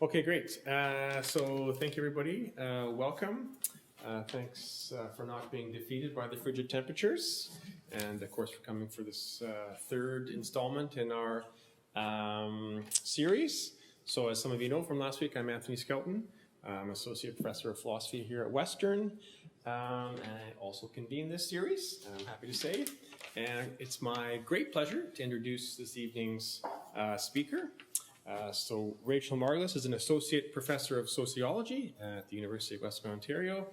Okay, great. So thank you, everybody. Welcome. Thanks for not being defeated by the frigid temperatures. And of course, for coming for this third installment in our series. So as some of you know from last week, I'm Anthony Skelton. I'm Associate Professor of Philosophy here at Western. And I also convene this series, I'm happy to say. And it's my great pleasure to introduce this evening's speaker. So Rachel Margolis is an Associate Professor of Sociology at the University of Western Ontario.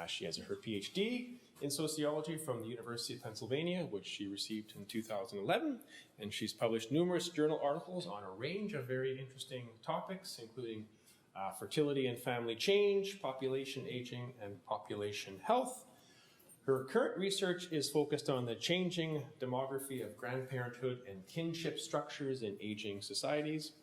She has her PhD in Sociology from the University of Pennsylvania, which she received in 2011. And she's published numerous journal articles on a range of very interesting topics, including fertility and family change, population aging, and population health. Her current research is focused on the changing demography of grandparenthood and kinship structures in aging societies,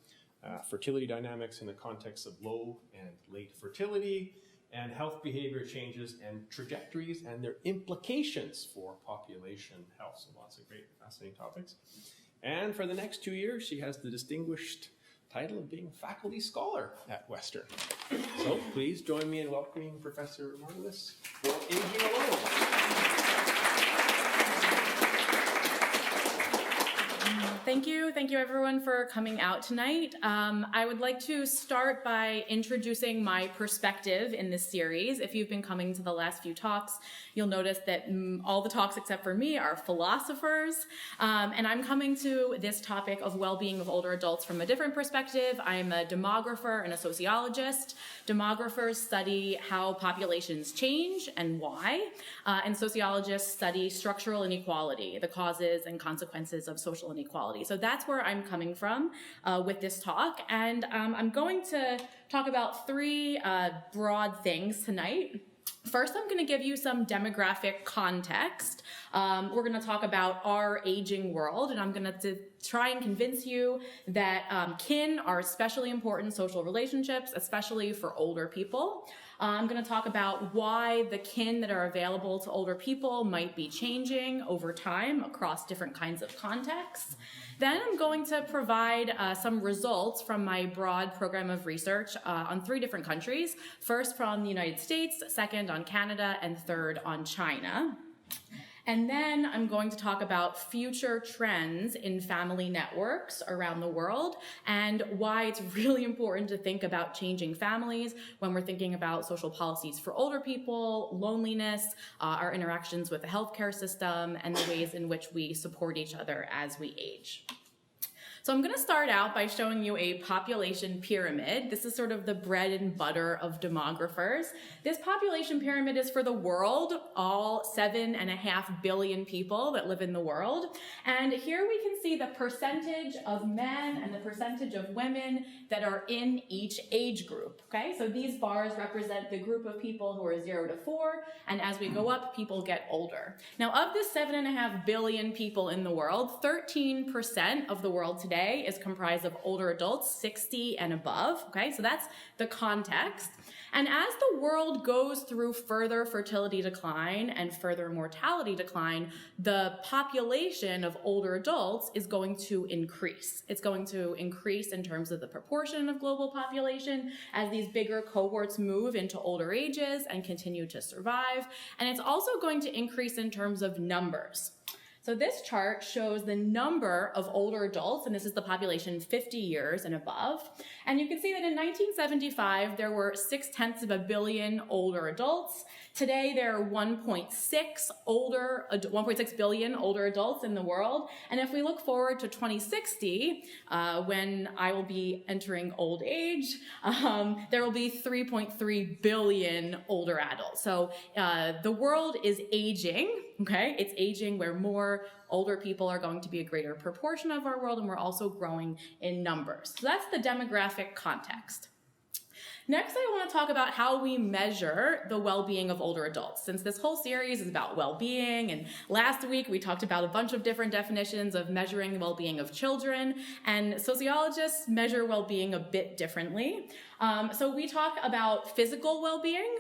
fertility dynamics in the context of low and late fertility, and health behavior changes and trajectories and their implications for population health. So lots of great, fascinating topics. And for the next 2 years, she has the distinguished title of being faculty scholar at Western. So please join me in welcoming Professor Margolis for Aging Alone. Thank you everyone for coming out tonight. I would like to start by introducing my perspective in this series. If you've been coming to the last few talks, you'll notice that all the talks except for me are philosophers. And I'm coming to this topic of well-being of older adults from a different perspective. I'm a demographer and a sociologist. Demographers study how populations change and why, and sociologists study structural inequality, the causes and consequences of social inequality. So that's where I'm coming from with this talk. And I'm going to talk about three broad things tonight. First, I'm going to give you some demographic context. We're going to talk about our aging world, and I'm going to try and convince you that kin are especially important social relationships, especially for older people. I'm going to talk about why the kin that are available to older people might be changing over time across different kinds of contexts. Then I'm going to provide some results from my broad program of research on 3 different countries. First from the United States, second on Canada, and third on China. And then I'm going to talk about future trends in family networks around the world and why it's really important to think about changing families when we're thinking about social policies for older people, loneliness, our interactions with the healthcare system, and the ways in which we support each other as we age. So I'm going to start out by showing you a population pyramid. This is sort of the bread and butter of demographers. This population pyramid is for the world, all 7.5 billion people that live in the world. And here we can see the percentage of men and the percentage of women that are in each age group. Okay, so these bars represent the group of people who are 0 to 4, and as we go up, people get older. Now, of the 7.5 billion people in the world, 13% of the world today is comprised of older adults, 60 and above. Okay, so that's the context. And as the world goes through further fertility decline and further mortality decline, the population of older adults is going to increase. It's going to increase in terms of the proportion of global population as these bigger cohorts move into older ages and continue to survive. And it's also going to increase in terms of numbers. So this chart shows the number of older adults, and this is the population 50 years and above. And you can see that in 1975, there were 0.6 billion older adults. Today, there are 1.6 billion older adults in the world. And if we look forward to 2060, when I will be entering old age, there will be 3.3 billion older adults. So the world is aging. Okay, it's aging where more older people are going to be a greater proportion of our world, and we're also growing in numbers. So that's the demographic context. Next, I want to talk about how we measure the well-being of older adults. Since this whole series is about well-being, and last week we talked about a bunch of different definitions of measuring the well-being of children, and sociologists measure well-being a bit differently. So we talk about physical well-being,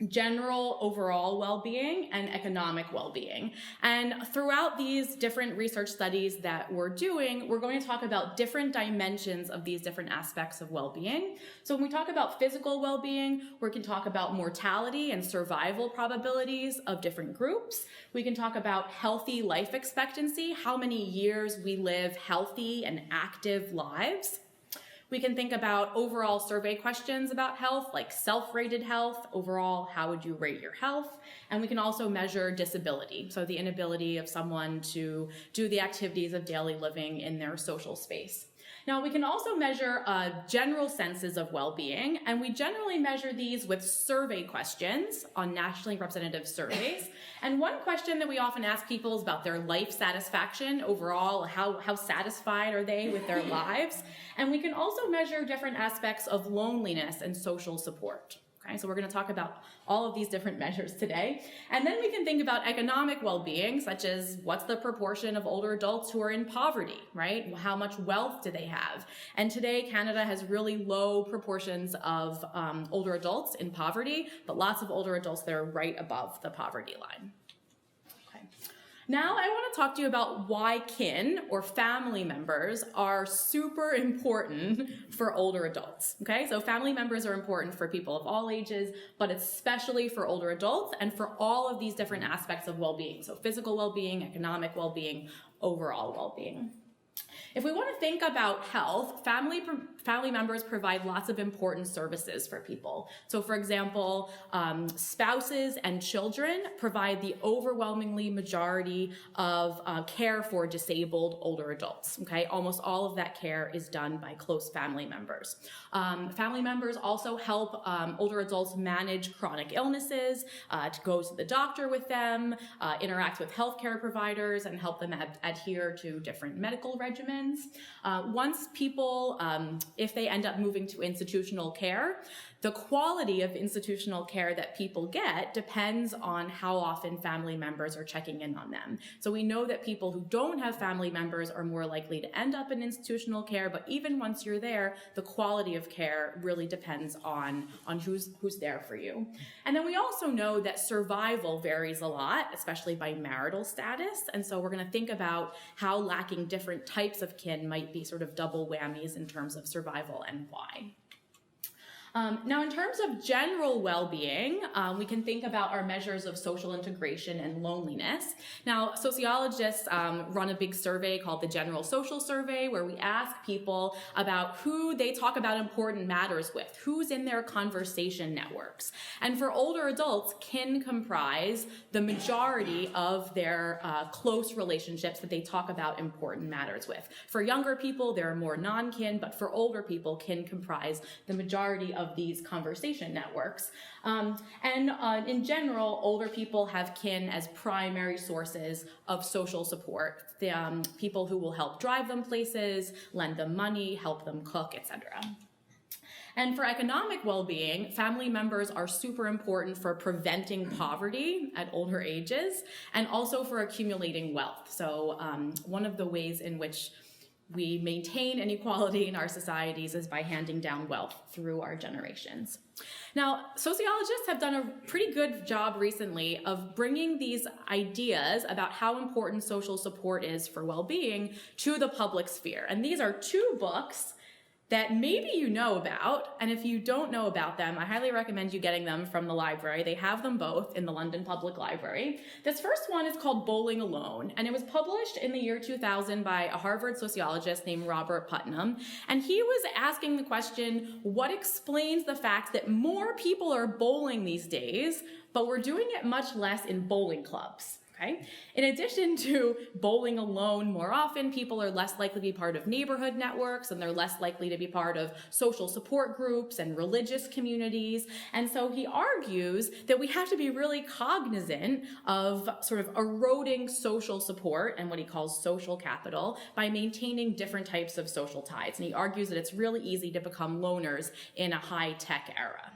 general overall well-being and economic well-being. And throughout these different research studies that we're doing, we're going to talk about different dimensions of these different aspects of well-being. So when we talk about physical well-being, we can talk about mortality and survival probabilities of different groups. We can talk about healthy life expectancy, how many years we live healthy and active lives. We can think about overall survey questions about health, like self-rated health, overall, how would you rate your health? And we can also measure disability, so the inability of someone to do the activities of daily living in their social space. Now, we can also measure general senses of well-being, and we generally measure these with survey questions on nationally representative surveys. And one question that we often ask people is about their life satisfaction overall, how satisfied are they with their lives? And we can also measure different aspects of loneliness and social support. Okay, so we're going to talk about all of these different measures today. And then we can think about economic well-being, such as what's the proportion of older adults who are in poverty, right? How much wealth do they have? And today, Canada has really low proportions of older adults in poverty, but lots of older adults that are right above the poverty line. Now I want to talk to you about why kin or family members are super important for older adults, okay? So family members are important for people of all ages, but especially for older adults and for all of these different aspects of well-being. So physical well-being, economic well-being, overall well-being. If we want to think about health, family members provide lots of important services for people. So for example, spouses and children provide the overwhelmingly majority of care for disabled older adults, okay? Almost all of that care is done by close family members. Family members also help older adults manage chronic illnesses, to go to the doctor with them, interact with healthcare providers, and help them adhere to different medical regimens. Once people, if they end up moving to institutional care, the quality of institutional care that people get depends on how often family members are checking in on them. So we know that people who don't have family members are more likely to end up in institutional care, but even once you're there, the quality of care really depends on who's there for you. And then we also know that survival varies a lot, especially by marital status. And so we're going to think about how lacking different types of kin might be sort of double whammies in terms of survival and why. Now, in terms of general well-being, we can think about our measures of social integration and loneliness. Now, sociologists run a big survey called the General Social Survey, where we ask people about who they talk about important matters with, who's in their conversation networks. And for older adults, kin comprise the majority of their close relationships that they talk about important matters with. For younger people, there are more non-kin, but for older people, kin comprise the majority of these conversation networks. In general, older people have kin as primary sources of social support. The people who will help drive them places, lend them money, help them cook, etc. And for economic well-being, family members are super important for preventing poverty at older ages and also for accumulating wealth. So one of the ways in which we maintain inequality in our societies is by handing down wealth through our generations. Now, sociologists have done a pretty good job recently of bringing these ideas about how important social support is for well-being to the public sphere. And these are two books that maybe you know about, and if you don't know about them, I highly recommend you getting them from the library. They have them both in the London Public Library. This first one is called Bowling Alone, and it was published in the year 2000 by a Harvard sociologist named Robert Putnam, and he was asking the question, what explains the fact that more people are bowling these days, but we're doing it much less in bowling clubs? Okay. In addition to bowling alone more often, people are less likely to be part of neighborhood networks, and they're less likely to be part of social support groups and religious communities. And so he argues that we have to be really cognizant of sort of eroding social support and what he calls social capital by maintaining different types of social ties. And he argues that it's really easy to become loners in a high-tech era.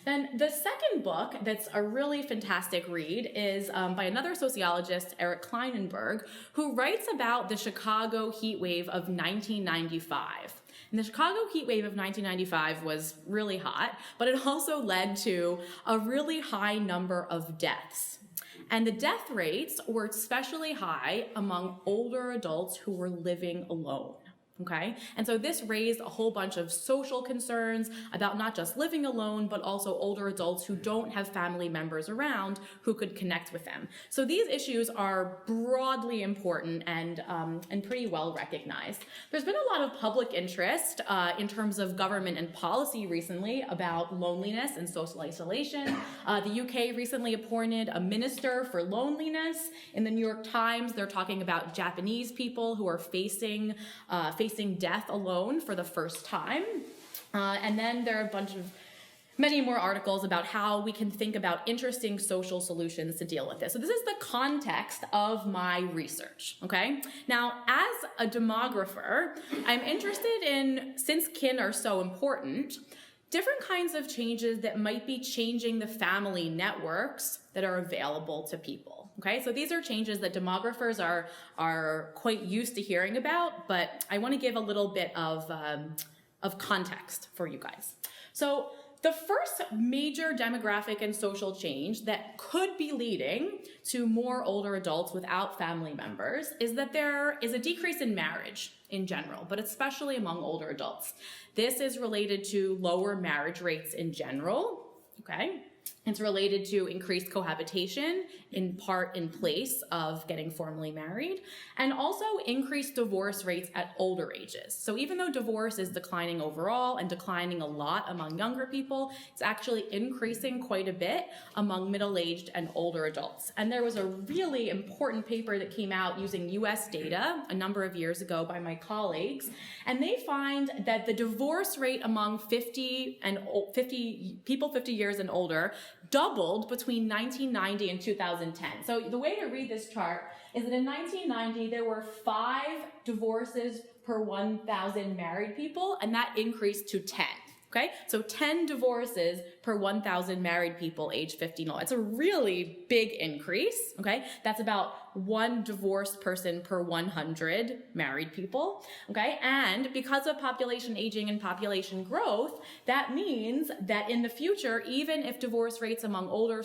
Then the second book that's a really fantastic read is by another sociologist, Eric Kleinenberg, who writes about the Chicago heat wave of 1995. And the Chicago heat wave of 1995 was really hot, but it also led to a really high number of deaths. And the death rates were especially high among older adults who were living alone. Okay, and so this raised a whole bunch of social concerns about not just living alone, but also older adults who don't have family members around who could connect with them. So these issues are broadly important and pretty well recognized. There's been a lot of public interest in terms of government and policy recently about loneliness and social isolation. The UK recently appointed a minister for loneliness. In the New York Times, they're talking about Japanese people who are facing death alone for the first time. And then there are many more articles about how we can think about interesting social solutions to deal with this. So this is the context of my research, okay? Now, as a demographer, I'm interested in, since kin are so important, different kinds of changes that might be changing the family networks that are available to people. Okay, so these are changes that demographers are quite used to hearing about, but I want to give a little bit of context for you guys. So the first major demographic and social change that could be leading to more older adults without family members is that there is a decrease in marriage in general, but especially among older adults. This is related to lower marriage rates in general, okay? It's related to increased cohabitation, in part in place of getting formally married, and also increased divorce rates at older ages. So even though divorce is declining overall and declining a lot among younger people, it's actually increasing quite a bit among middle-aged and older adults. And there was a really important paper that came out using US data a number of years ago by my colleagues, and they find that the divorce rate among 50 years and older doubled between 1990 and 2010. So the way to read this chart is that in 1990, there were 5 divorces per 1,000 married people, and that increased to 10. Okay, so 10 divorces per 1,000 married people age 50 and older. It's a really big increase, okay? That's about 1 divorced person per 100 married people, okay? And because of population aging and population growth, that means that in the future, even if divorce rates among older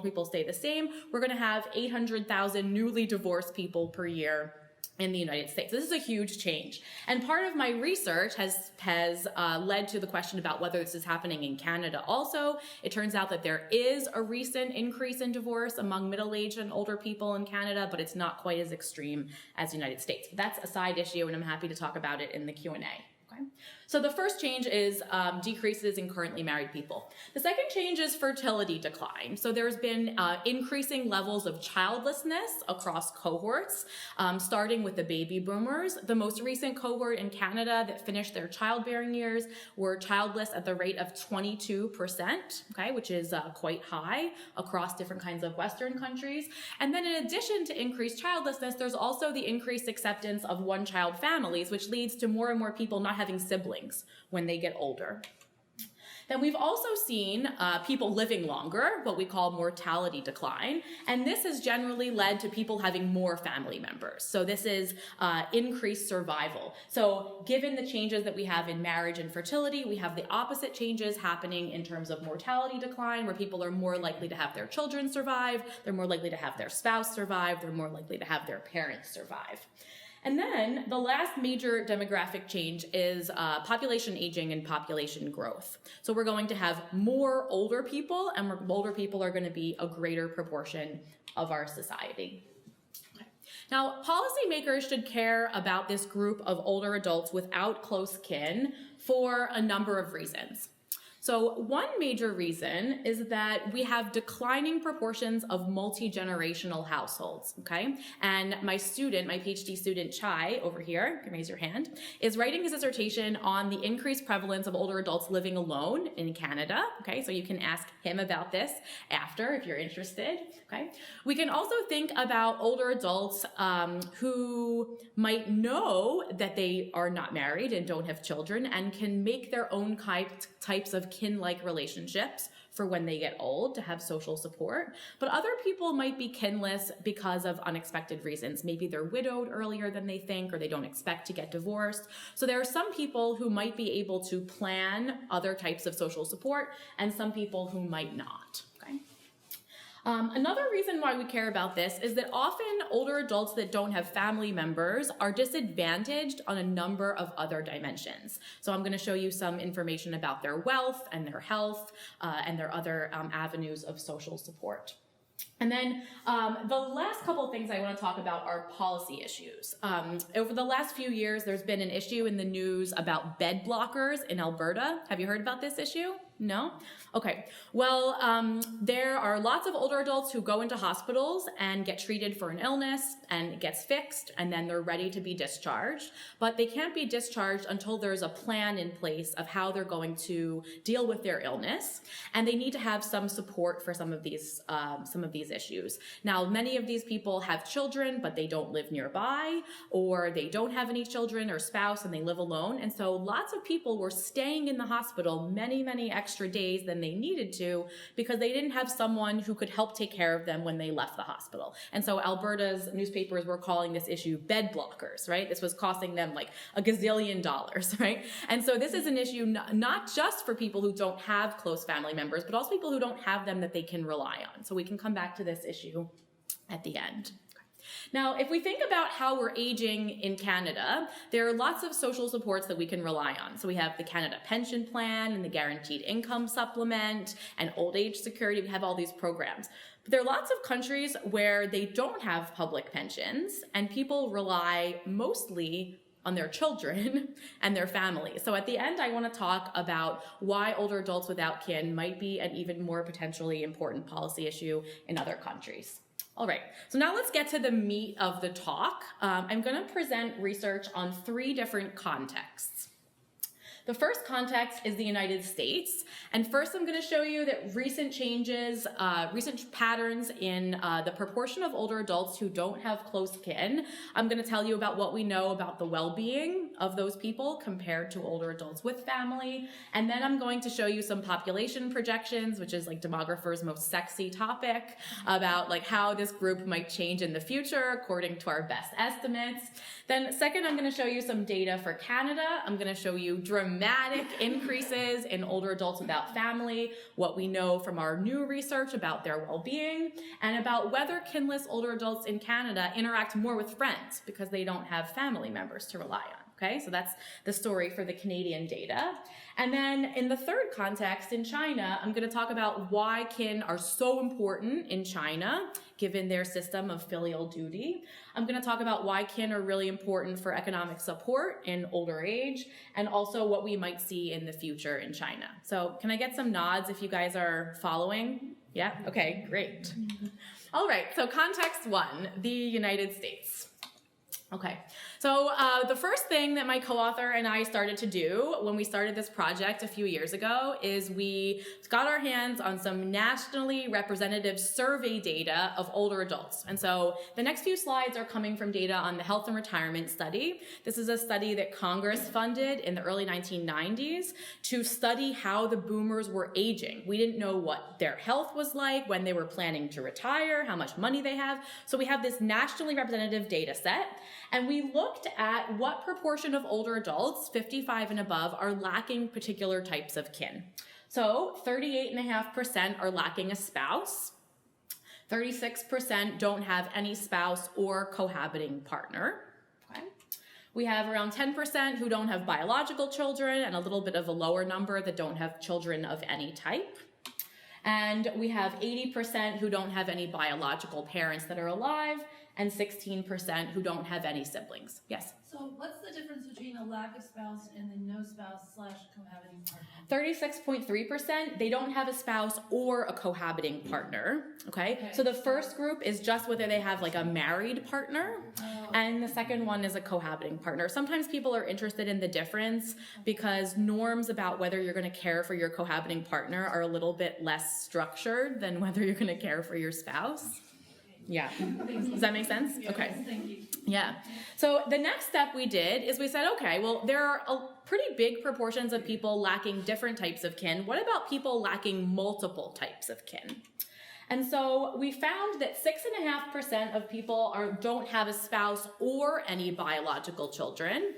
people stay the same, we're gonna have 800,000 newly divorced people per year in the United States. This is a huge change. And part of my research has led to the question about whether this is happening in Canada also. It turns out that there is a recent increase in divorce among middle-aged and older people in Canada, but it's not quite as extreme as the United States. But that's a side issue, and I'm happy to talk about it in the Q&A. Okay? So the first change is decreases in currently married people. The second change is fertility decline. So there's been increasing levels of childlessness across cohorts, starting with the baby boomers. The most recent cohort in Canada that finished their childbearing years were childless at the rate of 22%, okay, which is quite high across different kinds of Western countries. And then in addition to increased childlessness, there's also the increased acceptance of one-child families, which leads to more and more people not having siblings when they get older. Then we've also seen people living longer, what we call mortality decline, and this has generally led to people having more family members. So this is increased survival. So given the changes that we have in marriage and fertility, we have the opposite changes happening in terms of mortality decline, where people are more likely to have their children survive, they're more likely to have their spouse survive, they're more likely to have their parents survive. And then the last major demographic change is population aging and population growth. So we're going to have more older people, and older people are going to be a greater proportion of our society. Okay. Now, policymakers should care about this group of older adults without close kin for a number of reasons. So one major reason is that we have declining proportions of multi-generational households, okay? And my PhD student, Chai, over here, you can raise your hand, is writing his dissertation on the increased prevalence of older adults living alone in Canada, okay? So you can ask him about this after if you're interested, okay? We can also think about older adults who might know that they are not married and don't have children and can make their own types of kin-like relationships for when they get old to have social support. But other people might be kinless because of unexpected reasons. Maybe they're widowed earlier than they think, or they don't expect to get divorced. So there are some people who might be able to plan other types of social support and some people who might not. Okay. Another reason why we care about this is that often older adults that don't have family members are disadvantaged on a number of other dimensions. So I'm going to show you some information about their wealth and their health and their other avenues of social support. And then the last couple of things I want to talk about are policy issues. Over the last few years, there's been an issue in the news about bed blockers in Alberta. Have you heard about this issue? No? Okay. Well, there are lots of older adults who go into hospitals and get treated for an illness and it gets fixed and then they're ready to be discharged. But they can't be discharged until there's a plan in place of how they're going to deal with their illness. And they need to have some support for some of these issues. Now, many of these people have children, but they don't live nearby, or they don't have any children or spouse and they live alone. And so lots of people were staying in the hospital many extra days than they needed to because they didn't have someone who could help take care of them when they left the hospital. And so Alberta's newspapers were calling this issue bed blockers, right? This was costing them like $1 gazillion, right? And so this is an issue not just for people who don't have close family members, but also people who don't have them that they can rely on. So we can come back to this issue at the end. Now, if we think about how we're aging in Canada, there are lots of social supports that we can rely on. So we have the Canada Pension Plan and the Guaranteed Income Supplement and Old Age Security. We have all these programs. But there are lots of countries where they don't have public pensions and people rely mostly on their children and their families. So at the end, I want to talk about why older adults without kin might be an even more potentially important policy issue in other countries. All right, so now let's get to the meat of the talk. I'm going to present research on 3 different contexts. The first context is the United States. And first I'm going to show you that recent changes, recent patterns in the proportion of older adults who don't have close kin. I'm going to tell you about what we know about the well-being of those people compared to older adults with family. And then I'm going to show you some population projections, which is like demographers' most sexy topic, about like how this group might change in the future according to our best estimates. Then second, I'm going to show you some data for Canada. I'm going to show you dramatic increases in older adults without family, what we know from our new research about their well-being, and about whether kinless older adults in Canada interact more with friends because they don't have family members to rely on. Okay, so that's the story for the Canadian data. And then in the third context, in China, I'm going to talk about why kin are so important in China, given their system of filial duty. I'm going to talk about why kin are really important for economic support in older age, and also what we might see in the future in China. So can I get some nods if you guys are following? Yeah? Okay, great. All right, so context 1, the United States. Okay, so the first thing that my co-author and I started to do when we started this project a few years ago is we got our hands on some nationally representative survey data of older adults. And so the next few slides are coming from data on the Health and Retirement Study. This is a study that Congress funded in the early 1990s to study how the boomers were aging. We didn't know what their health was like, when they were planning to retire, how much money they have. So we have this nationally representative data set. And we looked at what proportion of older adults, 55 and above, are lacking particular types of kin. So 38.5% are lacking a spouse. 36% don't have any spouse or cohabiting partner. Okay. We have around 10% who don't have biological children, and a little bit of a lower number that don't have children of any type. And we have 80% who don't have any biological parents that are alive, and 16% who don't have any siblings. Yes? So what's the difference between a lack of spouse and the no spouse / cohabiting partner? 36.3%, they don't have a spouse or a cohabiting partner, okay? So the first group is just whether they have like a married partner, and the second one is a cohabiting partner. Sometimes people are interested in the difference because norms about whether you're gonna care for your cohabiting partner are a little bit less structured than whether you're gonna care for your spouse. Yeah. Does that make sense? Okay. Yes, thank you. Yeah. So the next step we did is we said, okay, well, there are pretty big proportions of people lacking different types of kin. What about people lacking multiple types of kin? And so we found that 6.5% of people don't have a spouse or any biological children.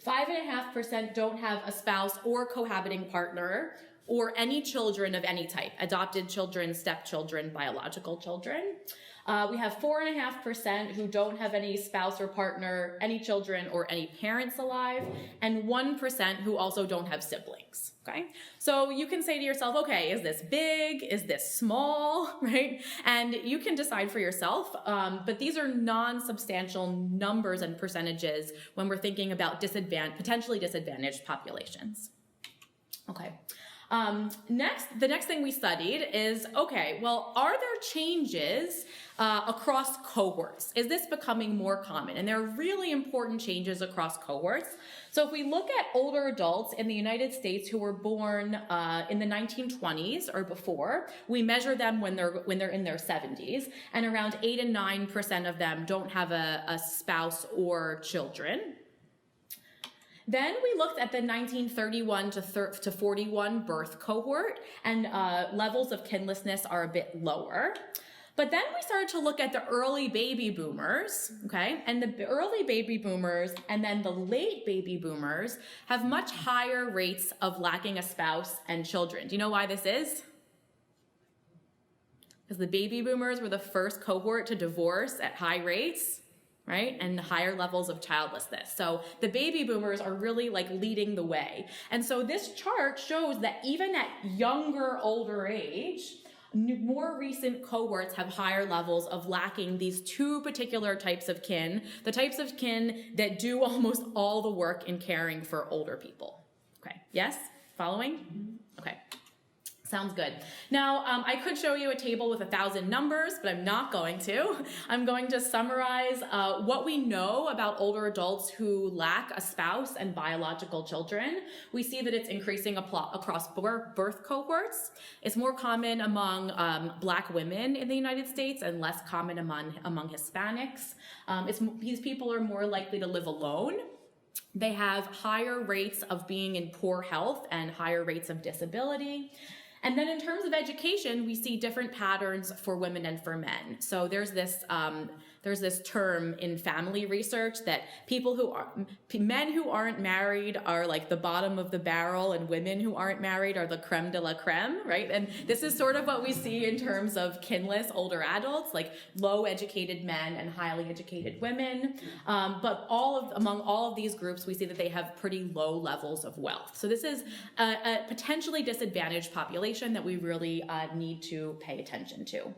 5.5% don't have a spouse or cohabiting partner or any children of any type, adopted children, stepchildren, biological children. We have 4.5% who don't have any spouse or partner, any children, or any parents alive, and 1% who also don't have siblings, okay? So you can say to yourself, okay, is this big? Is this small, right? And you can decide for yourself, but these are non-substantial numbers and percentages when we're thinking about potentially disadvantaged populations. Okay. The next thing we studied is, okay, well, are there changes across cohorts? Is this becoming more common? And there are really important changes across cohorts. So if we look at older adults in the United States who were born in the 1920s or before, we measure them when they're in their 70s, and around 8 and 9% of them don't have a spouse or children. Then we looked at the 1931 to 41 birth cohort, and levels of kinlessness are a bit lower. But then we started to look at the early baby boomers, okay? And the early baby boomers and then the late baby boomers have much higher rates of lacking a spouse and children. Do you know why this is? Because the baby boomers were the first cohort to divorce at high rates, right? And higher levels of childlessness. So the baby boomers are really like leading the way. And so this chart shows that even at younger, older age, more recent cohorts have higher levels of lacking these two particular types of kin, the types of kin that do almost all the work in caring for older people. Okay, yes? Following? Okay. Sounds good. Now, I could show you a table with 1,000 numbers, but I'm not going to. I'm going to summarize what we know about older adults who lack a spouse and biological children. We see that it's increasing across birth cohorts. It's more common among Black women in the United States and less common among Hispanics. These people are more likely to live alone. They have higher rates of being in poor health and higher rates of disability. And then in terms of education, we see different patterns for women and for men. So there's this term in family research that men who aren't married are like the bottom of the barrel, and women who aren't married are the creme de la creme, right? And this is sort of what we see in terms of kinless older adults, like low educated men and highly educated women. But among all of these groups, we see that they have pretty low levels of wealth. So this is a potentially disadvantaged population that we really need to pay attention to.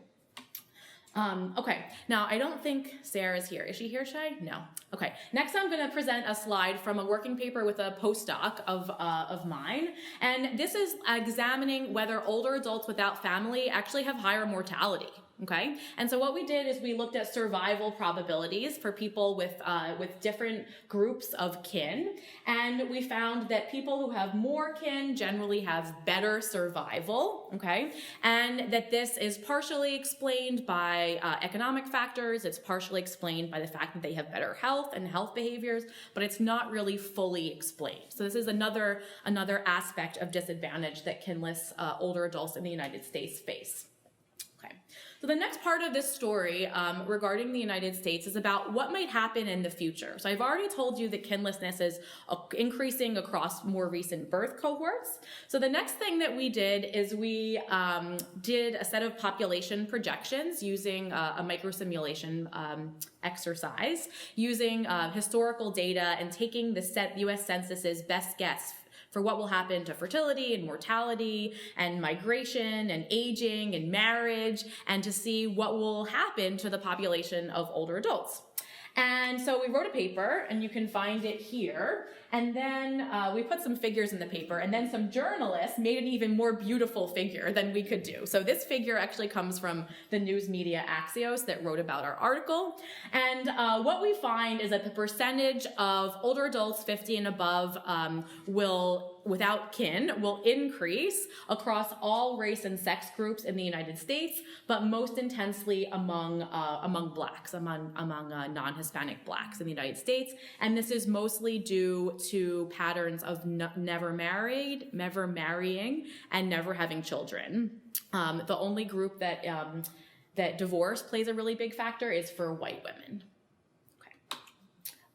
Okay, now I don't think Sarah's here. Is she here, Shay? No. Okay, next I'm going to present a slide from a working paper with a postdoc of mine. And this is examining whether older adults without family actually have higher mortality. Okay, and so what we did is we looked at survival probabilities for people with different groups of kin, and we found that people who have more kin generally have better survival. Okay, and that this is partially explained by economic factors. It's partially explained by the fact that they have better health and health behaviors, but it's not really fully explained. So this is another aspect of disadvantage that kinless older adults in the United States face. So the next part of this story regarding the United States is about what might happen in the future. So I've already told you that kinlessness is increasing across more recent birth cohorts. So the next thing that we did is we did a set of population projections using a microsimulation exercise, using historical data and taking the U.S. Census's best guess for what will happen to fertility and mortality and migration and aging and marriage, and to see what will happen to the population of older adults. And so we wrote a paper, and you can find it here. And then we put some figures in the paper, and then some journalists made an even more beautiful figure than we could do. So this figure actually comes from the news media Axios that wrote about our article. And what we find is that the percentage of older adults 50 and above without kin will increase across all race and sex groups in the United States, but most intensely among blacks, among non-Hispanic blacks in the United States. And this is mostly due to patterns of never marrying, and never having children. The only group that divorce plays a really big factor is for white women.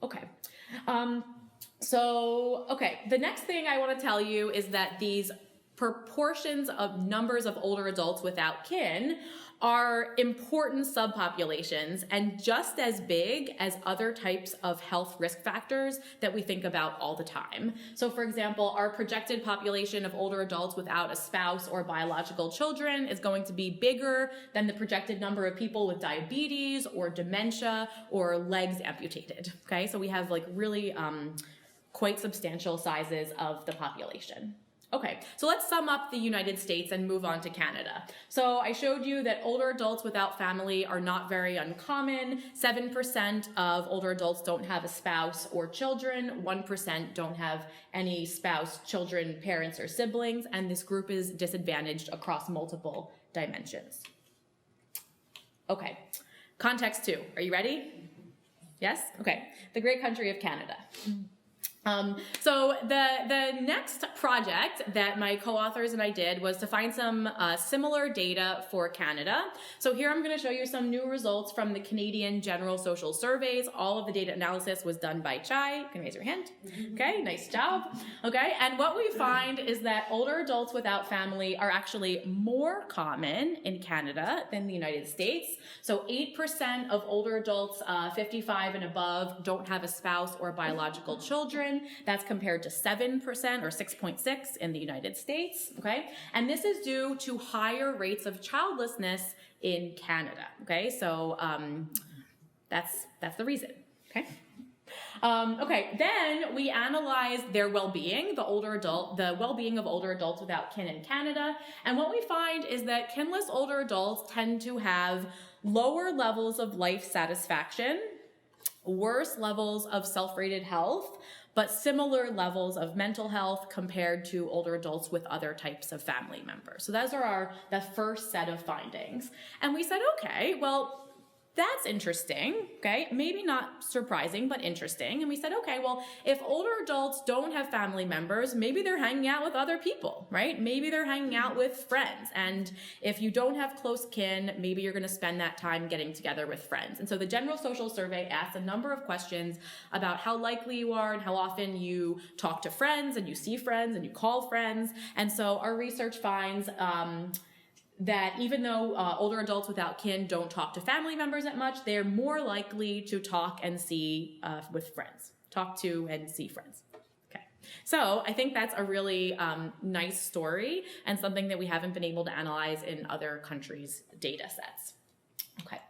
Okay. The next thing I want to tell you is that these proportions of numbers of older adults without kin are important subpopulations and just as big as other types of health risk factors that we think about all the time. So for example, our projected population of older adults without a spouse or biological children is going to be bigger than the projected number of people with diabetes or dementia or legs amputated. Okay, so we have like really quite substantial sizes of the population. Okay, so let's sum up the United States and move on to Canada. So I showed you that older adults without family are not very uncommon. 7% of older adults don't have a spouse or children. 1% don't have any spouse, children, parents, or siblings. And this group is disadvantaged across multiple dimensions. Okay, context 2. Are you ready? Yes? Okay, the great country of Canada. So the next project that my co-authors and I did was to find some similar data for Canada. So here I'm going to show you some new results from the Canadian General Social Surveys. All of the data analysis was done by Chai. You can raise your hand. Okay, nice job. Okay, and what we find is that older adults without family are actually more common in Canada than the United States. So 8% of older adults 55 and above don't have a spouse or biological children. That's compared to 7% or 6.6 in the United States, okay? And this is due to higher rates of childlessness in Canada, okay? So that's the reason, okay? Then we analyzed their well-being, the well-being of older adults without kin in Canada. And what we find is that kinless older adults tend to have lower levels of life satisfaction, worse levels of self-rated health, but similar levels of mental health compared to older adults with other types of family members. So those are the first set of findings. And we said, okay, well, that's interesting, okay? Maybe not surprising, but interesting. And we said, okay, well, if older adults don't have family members, maybe they're hanging out with other people, right? Maybe they're hanging out with friends. And if you don't have close kin, maybe you're gonna spend that time getting together with friends. And so the General Social Survey asks a number of questions about how likely you are and how often you talk to friends and you see friends and you call friends. And so our research finds that even though older adults without kin don't talk to family members that much, they're more likely to talk and see with friends. Talk to and see friends. Okay. So I think that's a really nice story and something that we haven't been able to analyze in other countries' data sets. Okay.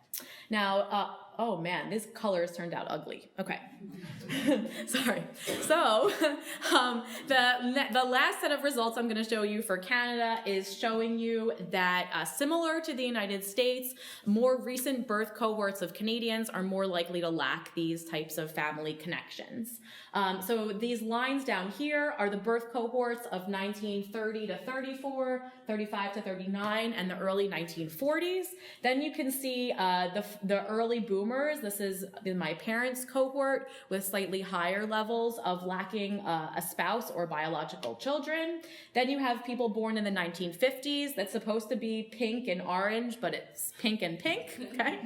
Now, oh man, this colors turned out ugly. Okay. Sorry. So the last set of results I'm going to show you for Canada is showing you that similar to the United States, more recent birth cohorts of Canadians are more likely to lack these types of family connections. So these lines down here are the birth cohorts of 1930 to 34, 35 to 39, and the early 1940s. Then you can see the early boomers. This is my parents' cohort with slightly higher levels of lacking a spouse or biological children. Then you have people born in the 1950s. That's supposed to be pink and orange, but it's pink and pink, okay?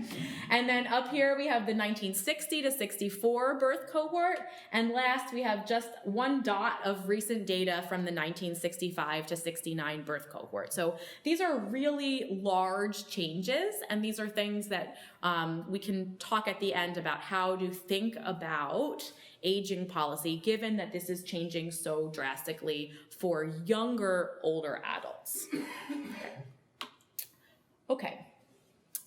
And then up here we have the 1960 to 64 birth cohort. And last, we have just one dot of recent data from the 1965 to 69 birth cohort. So these are really large changes, and these are things that we can talk at the end about how to think about aging policy, given that this is changing so drastically for younger, older adults. Okay.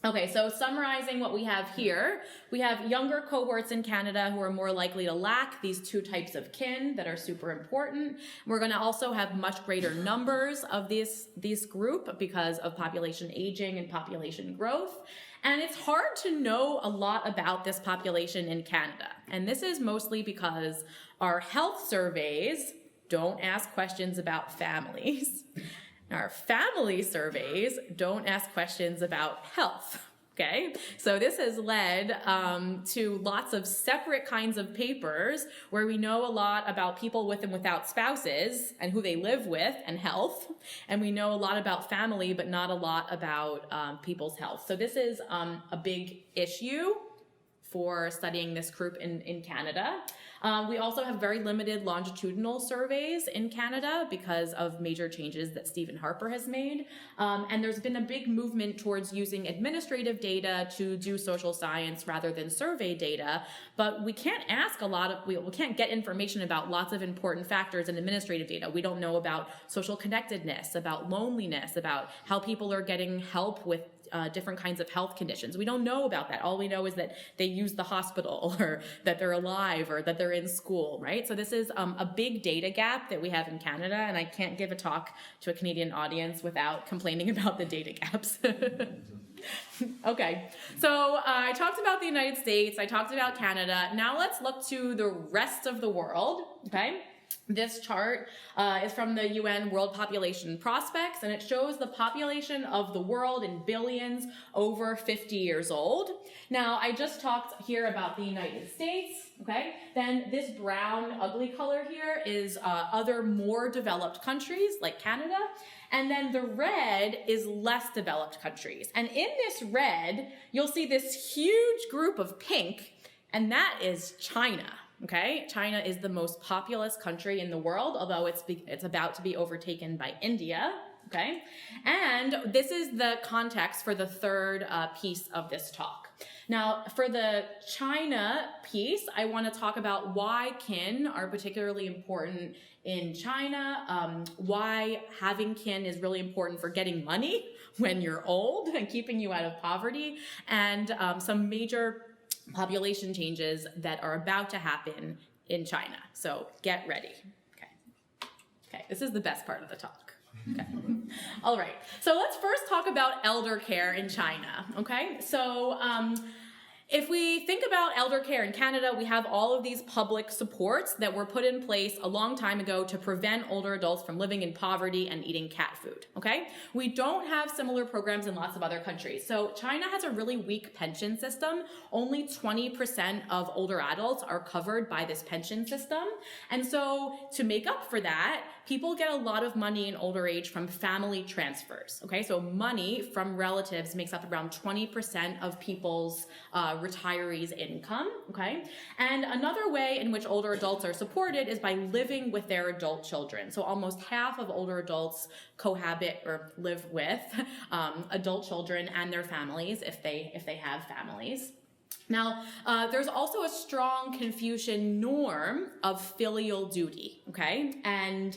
Okay, so summarizing what we have here, we have younger cohorts in Canada who are more likely to lack these two types of kin that are super important. We're going to also have much greater numbers of this group because of population aging and population growth. And it's hard to know a lot about this population in Canada. And this is mostly because our health surveys don't ask questions about families. Our family surveys don't ask questions about health, okay? So this has led to lots of separate kinds of papers where we know a lot about people with and without spouses and who they live with and health. And we know a lot about family, but not a lot about people's health. So this is a big issue for studying this group in Canada. We also have very limited longitudinal surveys in Canada because of major changes that Stephen Harper has made. And there's been a big movement towards using administrative data to do social science rather than survey data. But we can't ask we can't get information about lots of important factors in administrative data. We don't know about social connectedness, about loneliness, about how people are getting help with different kinds of health conditions. We don't know about that. All we know is that they use the hospital or that they're alive or that they're in school, right? So this is a big data gap that we have in Canada, and I can't give a talk to a Canadian audience without complaining about the data gaps. Okay, so I talked about the United States, I talked about Canada. Now let's look to the rest of the world, okay? This chart is from the UN World Population Prospects, and it shows the population of the world in billions over 50 years old. Now, I just talked here about the United States, okay? Then this brown ugly color here is other more developed countries like Canada. And then the red is less developed countries. And in this red, you'll see this huge group of pink, and that is China. Okay, China is the most populous country in the world, although it's about to be overtaken by India. Okay, and this is the context for the third piece of this talk. Now, for the China piece, I want to talk about why kin are particularly important in China, why having kin is really important for getting money when you're old and keeping you out of poverty, and some major population changes that are about to happen in China. So get ready. Okay, this is the best part of the talk. Okay. All right. So let's first talk about elder care in China. Okay. So if we think about elder care in Canada, we have all of these public supports that were put in place a long time ago to prevent older adults from living in poverty and eating cat food, okay? We don't have similar programs in lots of other countries. So China has a really weak pension system. Only 20% of older adults are covered by this pension system. And so to make up for that, people get a lot of money in older age from family transfers, okay? So money from relatives makes up around 20% of people's retirees' income, okay? And another way in which older adults are supported is by living with their adult children. So almost half of older adults cohabit or live with adult children and their families if they have families. Now, there's also a strong Confucian norm of filial duty, okay? And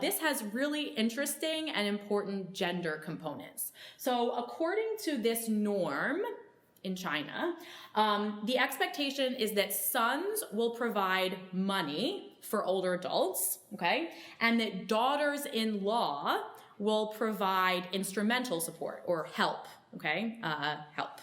this has really interesting and important gender components. So according to this norm in China, the expectation is that sons will provide money for older adults, okay? And that daughters-in-law will provide instrumental support or help, okay? Help.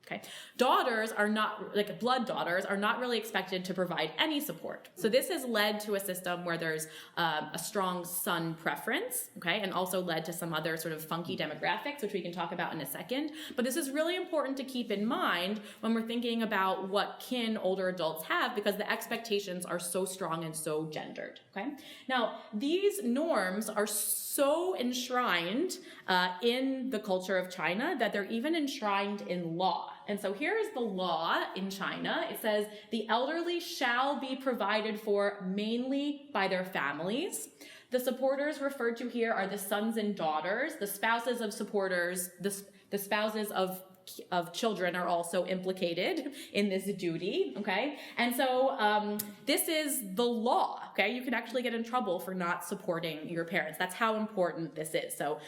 Okay. Daughters are not, like blood daughters, are not really expected to provide any support. So this has led to a system where there's a strong son preference, okay, and also led to some other sort of funky demographics, which we can talk about in a second. But this is really important to keep in mind when we're thinking about what kin older adults have, because the expectations are so strong and so gendered, okay? Now, these norms are so enshrined in the culture of China that they're even enshrined in law. And so here is the law in China. It says the elderly shall be provided for mainly by their families. The supporters referred to here are the sons and daughters, the spouses of supporters, the spouses of children are also implicated in this duty, okay? And so this is the law, okay? You can actually get in trouble for not supporting your parents. That's how important this is. So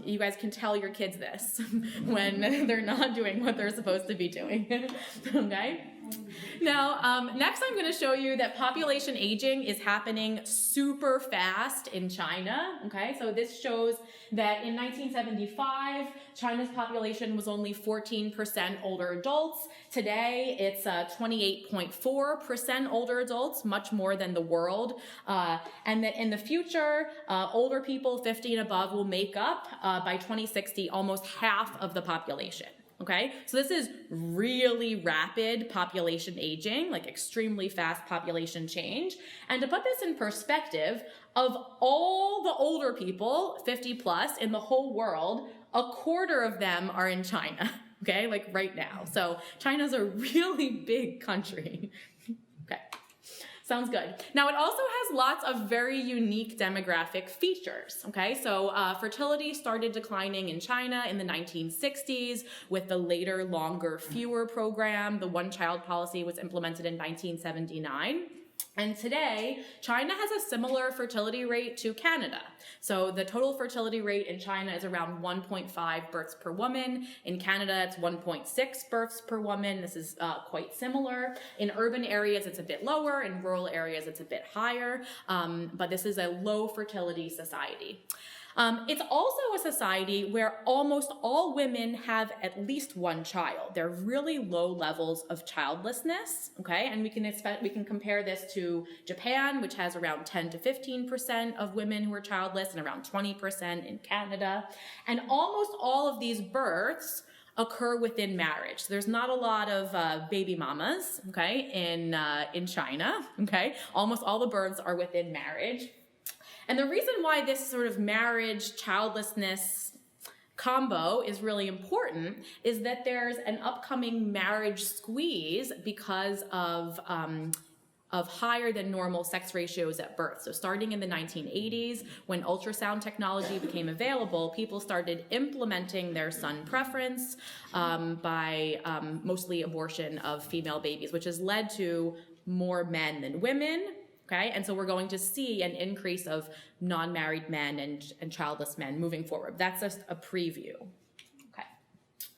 you guys can tell your kids this when they're not doing what they're supposed to be doing, okay? Now, next I'm going to show you that population aging is happening super fast in China, okay? So this shows that in 1975, China's population was only 14% older adults. Today, it's 28.4% older adults, much more than the world. And that in the future, older people 50 and above will make up, by 2060, almost half of the population. Okay, so this is really rapid population aging, like extremely fast population change. And to put this in perspective, of all the older people, 50 plus, in the whole world, a quarter of them are in China, okay, like right now. So China's a really big country. Okay. Sounds good. Now, it also has lots of very unique demographic features, okay? So fertility started declining in China in the 1960s with the later, longer, fewer program. The one-child policy was implemented in 1979. And today, China has a similar fertility rate to Canada. So the total fertility rate in China is around 1.5 births per woman. In Canada, it's 1.6 births per woman. This is quite similar. In urban areas, it's a bit lower. In rural areas, it's a bit higher. But this is a low fertility society. It's also a society where almost all women have at least one child. There are really low levels of childlessness, okay? And we can compare this to Japan, which has around 10 to 15% of women who are childless, and around 20% in Canada. And almost all of these births occur within marriage. So there's not a lot of baby mamas, okay, in China, okay? Almost all the births are within marriage. And the reason why this sort of marriage childlessness combo is really important is that there's an upcoming marriage squeeze because of higher than normal sex ratios at birth. So starting in the 1980s, when ultrasound technology became available, people started implementing their son preference by mostly abortion of female babies, which has led to more men than women. Okay, and so we're going to see an increase of non-married men and childless men moving forward. That's just a preview. Okay,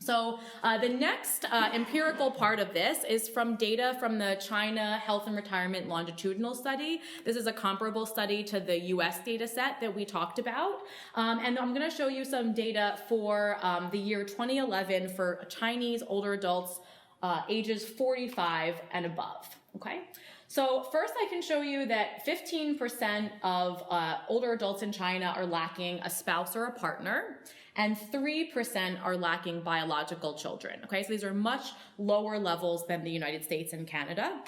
so the next empirical part of this is from data from the China Health and Retirement Longitudinal Study. This is a comparable study to the US data set that we talked about. And I'm going to show you some data for the year 2011 for Chinese older adults ages 45 and above. Okay. So first I can show you that 15% of older adults in China are lacking a spouse or a partner, and 3% are lacking biological children. Okay, so these are much lower levels than the United States and Canada.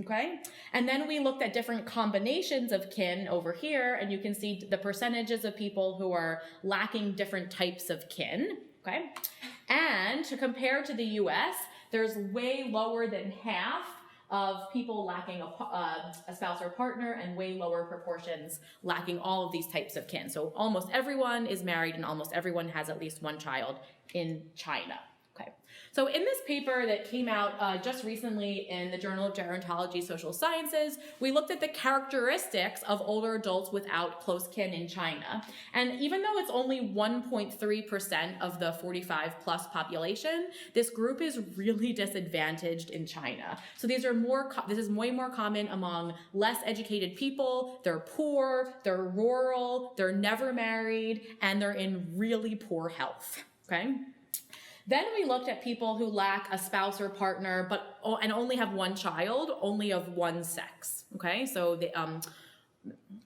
Okay, and then we looked at different combinations of kin over here, and you can see the percentages of people who are lacking different types of kin. Okay, and to compare to the US, there's way lower than half of people lacking a spouse or partner, and way lower proportions lacking all of these types of kin. So almost everyone is married and almost everyone has at least one child in China. Okay. So in this paper that came out just recently in the Journal of Gerontology Social Sciences, we looked at the characteristics of older adults without close kin in China. And even though it's only 1.3% of the 45 plus population, this group is really disadvantaged in China. So this is way more common among less educated people. They're poor, they're rural, they're never married, and they're in really poor health. Okay. Then we looked at people who lack a spouse or partner, and only have one child, only of one sex. Okay, so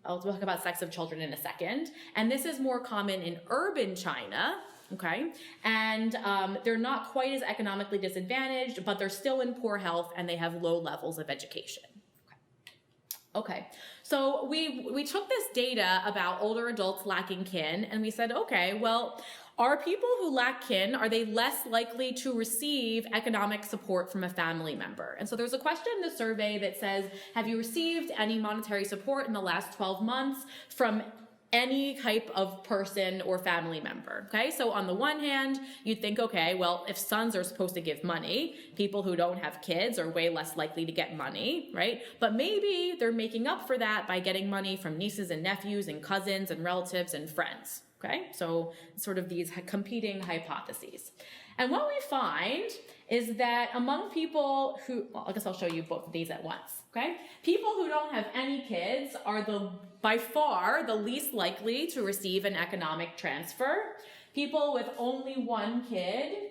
I'll talk about sex of children in a second. And this is more common in urban China. Okay, and they're not quite as economically disadvantaged, but they're still in poor health and they have low levels of education. Okay, so we took this data about older adults lacking kin, and we said, okay, well, are people who lack kin, are they less likely to receive economic support from a family member? And so there's a question in the survey that says, have you received any monetary support in the last 12 months from any type of person or family member, okay? So on the one hand, you'd think, okay, well, if sons are supposed to give money, people who don't have kids are way less likely to get money, right? But maybe they're making up for that by getting money from nieces and nephews and cousins and relatives and friends, okay? So sort of these competing hypotheses. And what we find is that among people who, well, I guess I'll show you both of these at once, okay? People who don't have any kids are by far the least likely to receive an economic transfer. People with only one kid,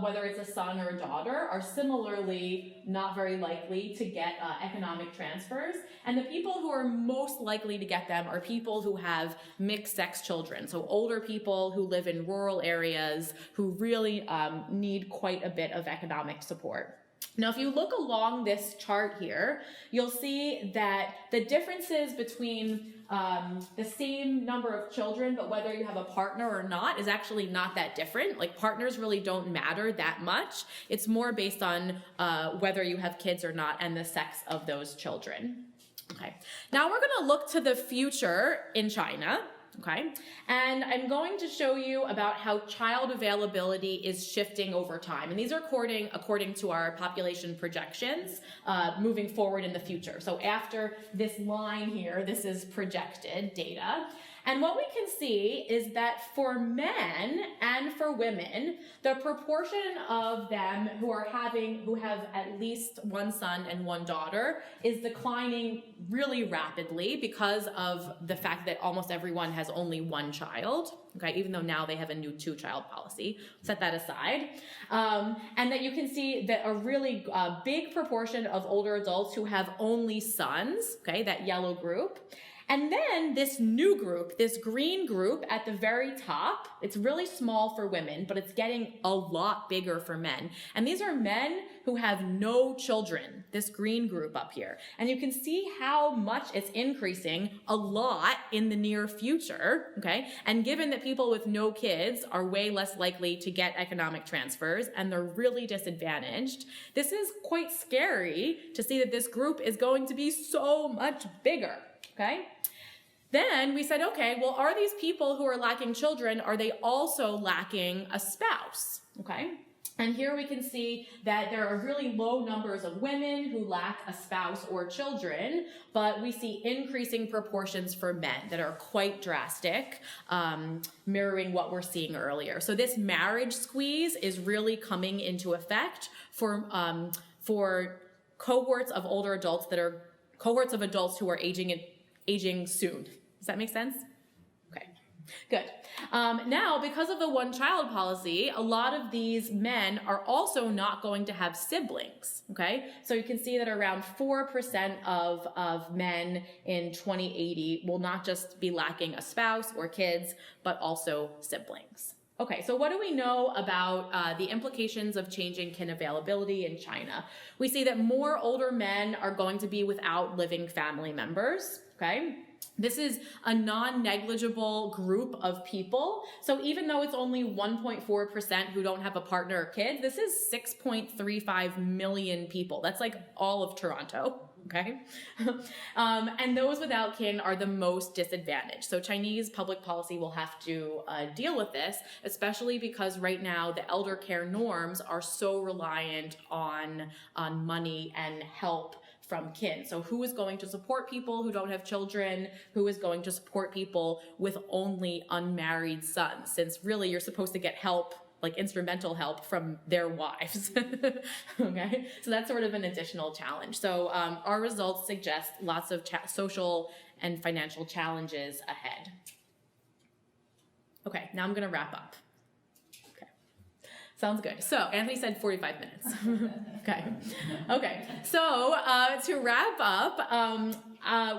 whether it's a son or a daughter, are similarly not very likely to get economic transfers. And the people who are most likely to get them are people who have mixed-sex children. So older people who live in rural areas who really need quite a bit of economic support. Now, if you look along this chart here, you'll see that the differences between the same number of children, but whether you have a partner or not, is actually not that different. Like, partners really don't matter that much. It's more based on whether you have kids or not and the sex of those children. Okay, now we're going to look to the future in China. Okay, and I'm going to show you about how child availability is shifting over time. And these are according to our population projections moving forward in the future. So after this line here, this is projected data. And what we can see is that for men and for women, the proportion of them who have at least one son and one daughter is declining really rapidly because of the fact that almost everyone has only one child. Okay, even though now they have a new 2-child policy, set that aside. And that you can see that a really big proportion of older adults who have only sons, okay, that yellow group. And then this new group, this green group at the very top, it's really small for women, but it's getting a lot bigger for men. And these are men who have no children, this green group up here. And you can see how much it's increasing a lot in the near future, okay? And given that people with no kids are way less likely to get economic transfers and they're really disadvantaged, this is quite scary to see that this group is going to be so much bigger, okay? Then we said, okay, well, are these people who are lacking children, are they also lacking a spouse, okay? And here we can see that there are really low numbers of women who lack a spouse or children, but we see increasing proportions for men that are quite drastic, mirroring what we're seeing earlier. So this marriage squeeze is really coming into effect for cohorts of older adults cohorts of adults who are aging soon. Does that make sense? Okay, good. Now, because of the one-child policy, a lot of these men are also not going to have siblings, okay? So you can see that around 4% of men in 2080 will not just be lacking a spouse or kids, but also siblings. Okay, so what do we know about the implications of changing kin availability in China? We see that more older men are going to be without living family members, okay? This is a non-negligible group of people. So even though it's only 1.4% who don't have a partner or kid, this is 6.35 million people. That's like all of Toronto. Okay. And those without kin are the most disadvantaged. So Chinese public policy will have to deal with this, especially because right now the elder care norms are so reliant on money and help from kin. So who is going to support people who don't have children? Who is going to support people with only unmarried sons? Since really you're supposed to get help, like instrumental help, from their wives. Okay, so that's sort of an additional challenge. So our results suggest lots of social and financial challenges ahead. Okay, now I'm going to wrap up. Okay, sounds good. So Anthony said 45 minutes. Okay. So to wrap up,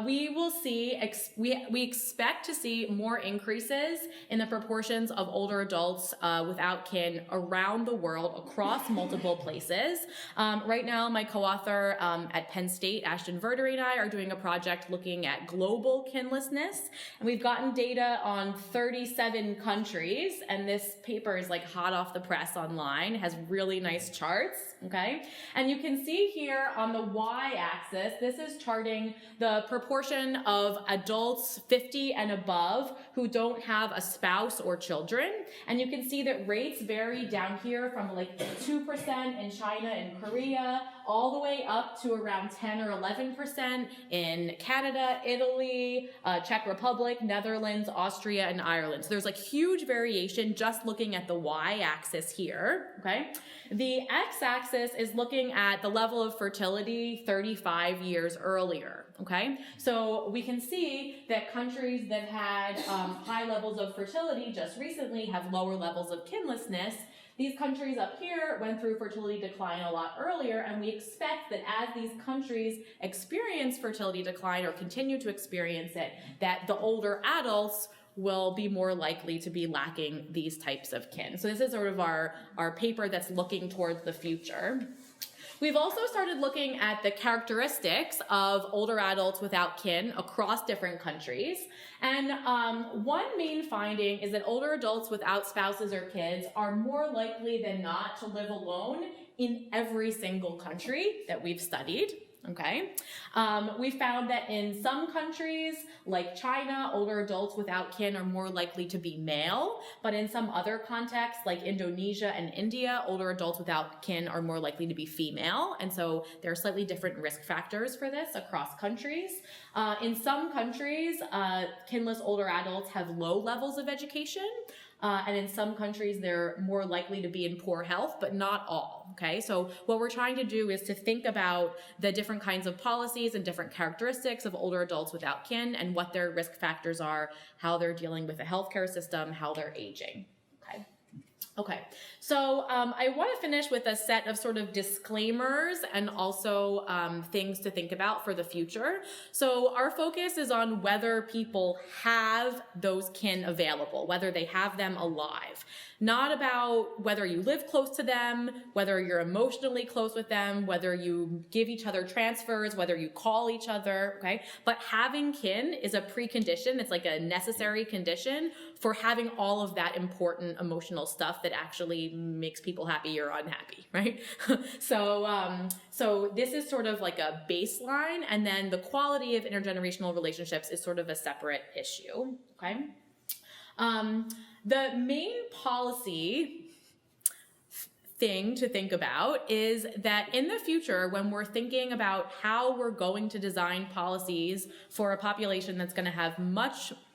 we will see, we expect to see more increases in the proportions of older adults without kin around the world across multiple places. Right now, my co-author at Penn State, Ashton Verdery, and I are doing a project looking at global kinlessness. And we've gotten data on 37 countries, and this paper is like hot off the press online. It has really nice charts, okay? And you can see here on the y-axis, this is charting the the proportion of adults 50 and above who don't have a spouse or children. And you can see that rates vary down here from like 2% in China and Korea, all the way up to around 10 or 11% in Canada, Italy, Czech Republic, Netherlands, Austria, and Ireland. So there's like huge variation just looking at the y-axis here, okay? The x-axis is looking at the level of fertility 35 years earlier, okay? So we can see that countries that had high levels of fertility just recently have lower levels of kinlessness. These countries up here went through fertility decline a lot earlier, and we expect that as these countries experience fertility decline or continue to experience it, that the older adults will be more likely to be lacking these types of kin. So this is sort of our paper that's looking towards the future. We've also started looking at the characteristics of older adults without kin across different countries. And one main finding is that older adults without spouses or kids are more likely than not to live alone in every single country that we've studied. Okay. We found that in some countries, like China, older adults without kin are more likely to be male, but in some other contexts, like Indonesia and India, older adults without kin are more likely to be female. And so there are slightly different risk factors for this across countries. In some countries, kinless older adults have low levels of education. And in some countries, they're more likely to be in poor health, but not all, okay? So what we're trying to do is to think about the different kinds of policies and different characteristics of older adults without kin and what their risk factors are, how they're dealing with the healthcare system, how they're aging, okay? Okay, so I want to finish with a set of sort of disclaimers and also things to think about for the future. So our focus is on whether people have those kin available, whether they have them alive. Not about whether you live close to them, whether you're emotionally close with them, whether you give each other transfers, whether you call each other, okay? But having kin is a precondition. It's like a necessary condition for having all of that important emotional stuff that actually makes people happy or unhappy, right? So this is sort of like a baseline, and then the quality of intergenerational relationships is sort of a separate issue, okay? The main policy thing to think about is that in the future, when we're thinking about how we're going to design policies for a population that's going to have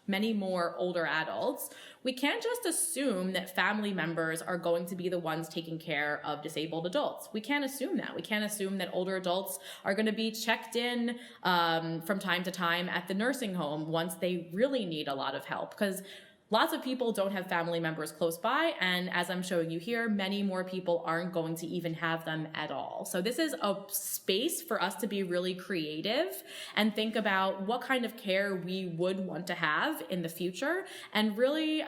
many more older adults, we can't just assume that family members are going to be the ones taking care of disabled adults. We can't assume that. We can't assume that older adults are going to be checked in from time to time at the nursing home once they really need a lot of help, because lots of people don't have family members close by, and as I'm showing you here, many more people aren't going to even have them at all. So this is a space for us to be really creative and think about what kind of care we would want to have in the future, and really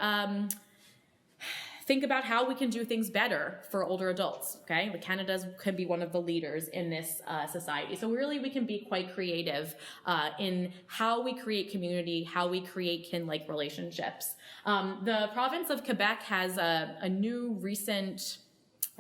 think about how we can do things better for older adults, okay? Canada can be one of the leaders in this society. So really we can be quite creative in how we create community, how we create kin-like relationships. The province of Quebec has a new recent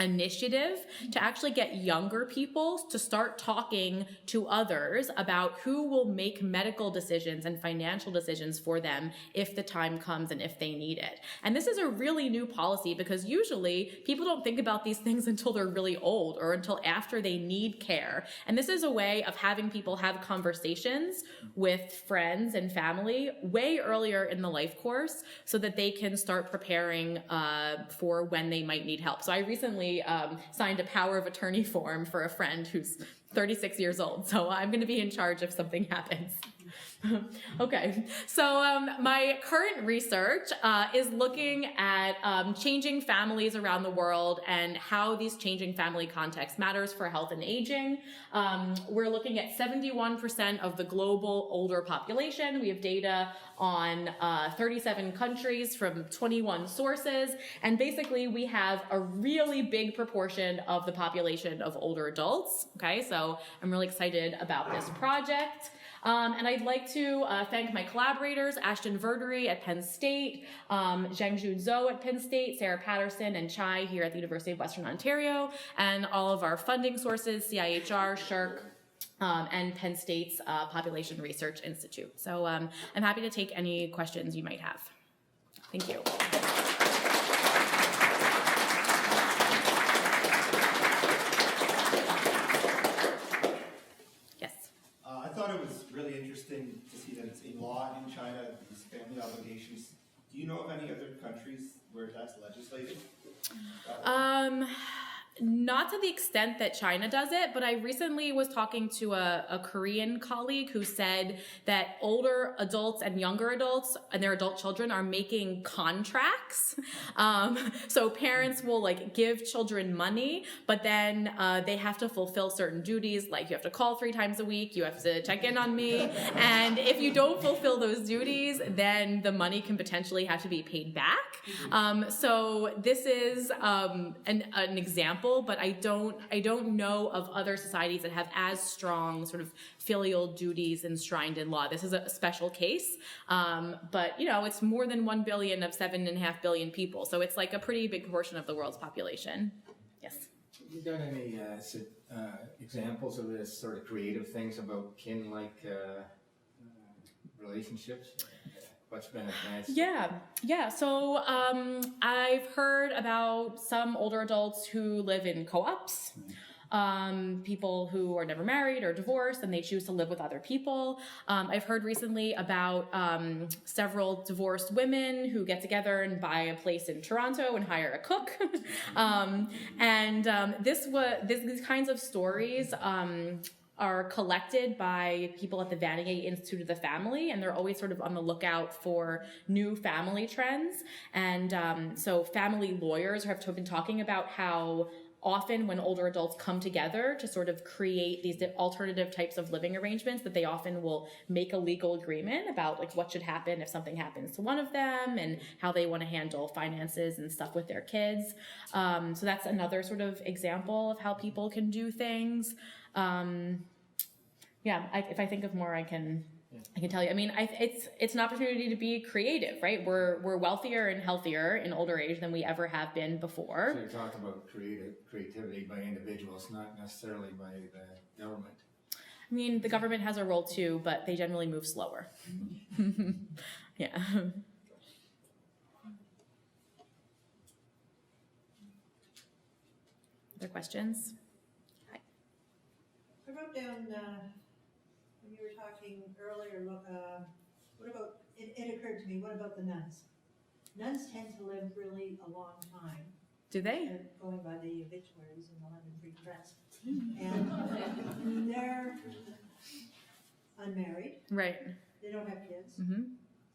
initiative to actually get younger people to start talking to others about who will make medical decisions and financial decisions for them if the time comes and if they need it. And this is a really new policy because usually people don't think about these things until they're really old or until after they need care. And this is a way of having people have conversations with friends and family way earlier in the life course so that they can start preparing for when they might need help. So I recently signed a power of attorney form for a friend who's 36 years old. So I'm going to be in charge if something happens. Okay, so my current research is looking at changing families around the world and how these changing family context matters for health and aging. We're looking at 71% of the global older population. We have data on 37 countries from 21 sources, and basically we have a really big proportion of the population of older adults. Okay, so I'm really excited about this project. And I'd like to thank my collaborators, Ashton Verdery at Penn State, Zhangju Zhou at Penn State, Sarah Patterson and Chai here at the University of Western Ontario, and all of our funding sources, CIHR, SHRC, and Penn State's Population Research Institute. So I'm happy to take any questions you might have. Thank you. Yes. I thought it was really interesting to see that it's a law in China, these family obligations. Do you know of any other countries where that's legislated? Not to the extent that China does it, but I recently was talking to a Korean colleague who said that older adults and younger adults and their adult children are making contracts. So parents will like give children money, but then they have to fulfill certain duties, like you have to call 3 times a week, you have to check in on me, and if you don't fulfill those duties, then the money can potentially have to be paid back. So this is an example, but I don't know of other societies that have as strong sort of filial duties enshrined in law. This is a special case, but you know, it's more than 1 billion of 7.5 billion people, so it's like a pretty big portion of the world's population. Yes. Have you done any examples of this sort of creative things about kin-like relationships? What's been advanced? Yeah. So I've heard about some older adults who live in co-ops, people who are never married or divorced and they choose to live with other people. I've heard recently about several divorced women who get together and buy a place in Toronto and hire a cook. These kinds of stories are collected by people at the Vanier Institute of the Family, and they're always sort of on the lookout for new family trends. And so family lawyers have been talking about how often when older adults come together to sort of create these alternative types of living arrangements, that they often will make a legal agreement about like what should happen if something happens to one of them and how they want to handle finances and stuff with their kids. So that's another sort of example of how people can do things. If I think of more, I can tell you. I mean, it's an opportunity to be creative, right? We're wealthier and healthier in older age than we ever have been before. So you're talking about creativity by individuals, not necessarily by the government. I mean, the government has a role too, but they generally move slower. Yeah. Other questions? I wrote down, when you were talking earlier, what about, it occurred to me, what about the nuns? Nuns tend to live really a long time. Do they? Going by the obituaries in the London Free Press. And they're unmarried. Right. They don't have kids. Mm-hmm.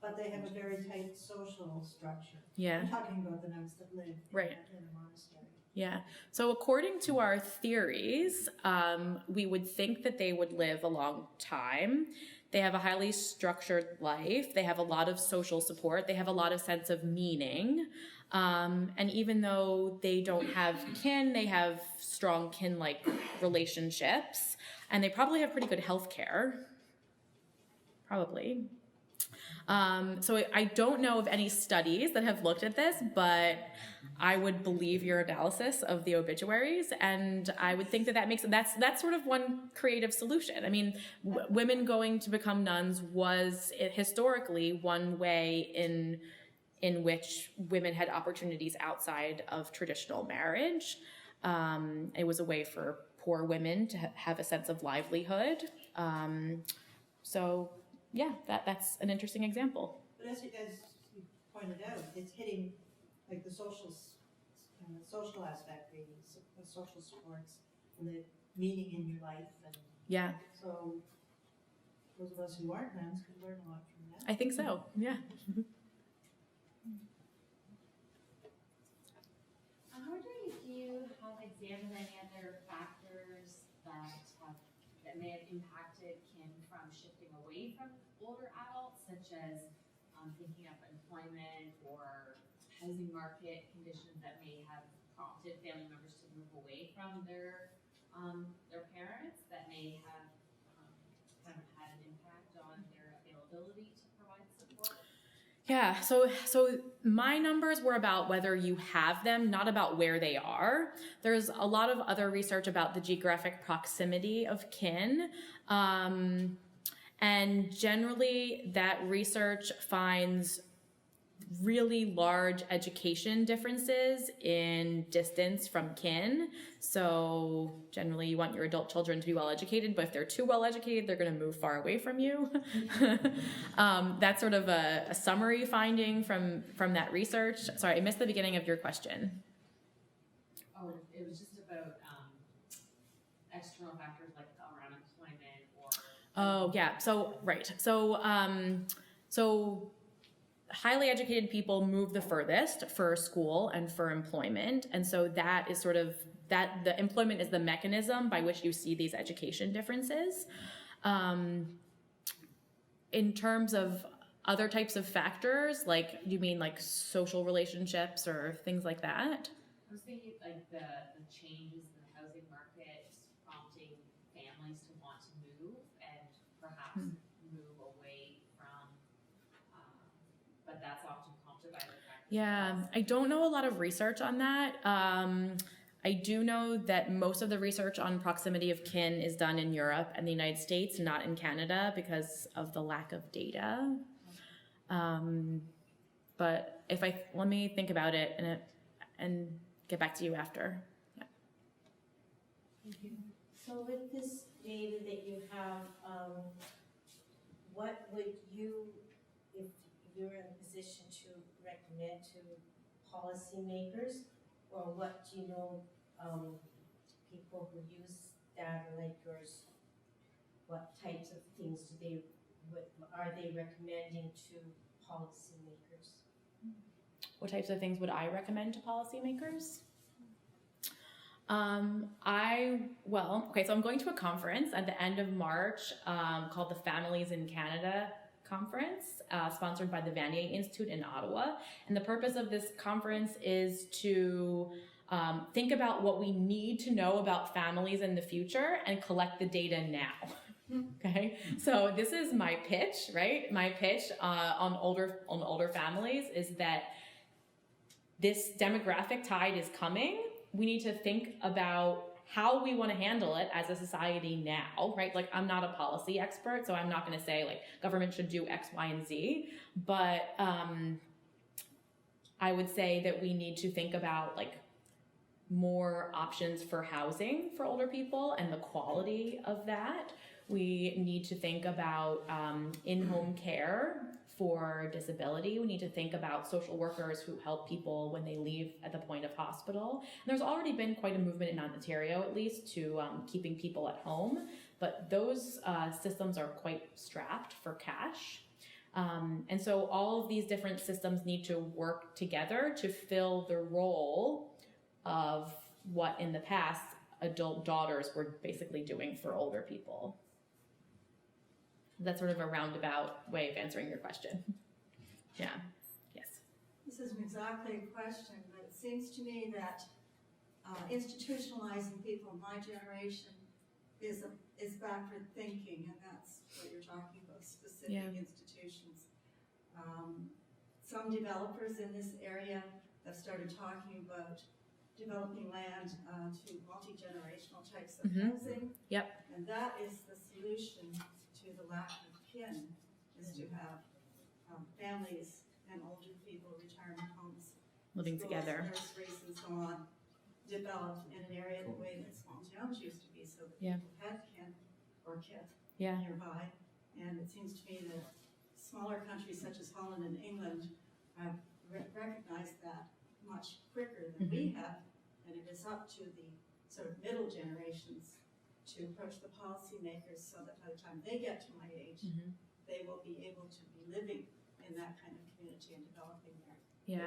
But they have a very tight social structure. Yeah. I'm talking about the nuns that live in a monastery. Yeah. So according to our theories, we would think that they would live a long time. They have a highly structured life. They have a lot of social support. They have a lot of sense of meaning. And even though they don't have kin, they have strong kin-like relationships. And they probably have pretty good health care. Probably. So I don't know of any studies that have looked at this, but I would believe your analysis of the obituaries, and I would think that's sort of one creative solution. I mean, women going to become nuns was historically one way in which women had opportunities outside of traditional marriage. It was a way for poor women to have a sense of livelihood. That's an interesting example. But as you pointed out, it's hitting like the social aspect, the social supports, and the meaning in your life, and so those of us who aren't nuns could learn a lot from that. I think so. Yeah. I'm wondering if you have examined any other factors that may have impacted kin from shifting away from older adults, such as thinking of employment or housing market conditions that may have prompted family members to move away from their parents, that may have kind of had an impact on their availability to provide support. Yeah, so my numbers were about whether you have them, not about where they are. There's a lot of other research about the geographic proximity of kin. And generally that research finds really large education differences in distance from kin. So generally you want your adult children to be well educated, but if they're too well educated, they're going to move far away from you. That's sort of a summary finding from that research. Sorry, I missed the beginning of your question. Oh, it was just about external factors like around employment or. Oh yeah, so right. So highly educated people move the furthest for school and for employment. And so that is sort of that the employment is the mechanism by which you see these education differences. In terms of other types of factors, like you mean like social relationships or things like that? I was thinking like the changes in the housing market prompting families to want to move and perhaps move away from, but that's often prompted by the fact. Yeah, I don't know a lot of research on that. I do know that most of the research on proximity of kin is done in Europe and the United States, not in Canada because of the lack of data. But let me think about it and get back to you after. Yeah. Thank you. So with this data that you have, what would you, if you're in a position to recommend to policymakers, or what do you know, people who use data like yours, what types of things are they recommending to policymakers? What types of things would I recommend to policymakers? So I'm going to a conference at the end of March called the Families in Canada Conference, sponsored by the Vanier Institute in Ottawa. And the purpose of this conference is to think about what we need to know about families in the future and collect the data now. Okay, so this is my pitch, right? My pitch on older families is that this demographic tide is coming. We need to think about how we want to handle it as a society now, right? Like, I'm not a policy expert, so I'm not going to say like government should do X, Y, and Z, but I would say that we need to think about like more options for housing for older people and the quality of that. We need to think about in-home care for disability. We need to think about social workers who help people when they leave at the point of hospital. And there's already been quite a movement in Ontario, at least, to keeping people at home, but those systems are quite strapped for cash. And so all of these different systems need to work together to fill the role of what in the past adult daughters were basically doing for older people. That's sort of a roundabout way of answering your question. Yeah. Yes. This isn't exactly a question, but it seems to me that institutionalizing people in my generation is backward thinking, and that's what you're talking about, specific institutions. Some developers in this area have started talking about developing land to multi-generational types of housing. Yep. And that is the solution to the lack of kin, is to have families and older people, retirement homes, Living schools, together. nurseries, and so on, developed in an area the way that small towns used to be, so that people had kin or kith nearby. And it seems to me that smaller countries such as Holland and England have recognized that much quicker than we have, and it is up to the sort of middle generations to approach the policymakers so that by the time they get to my age, they will be able to be living in that kind of community and developing their kin.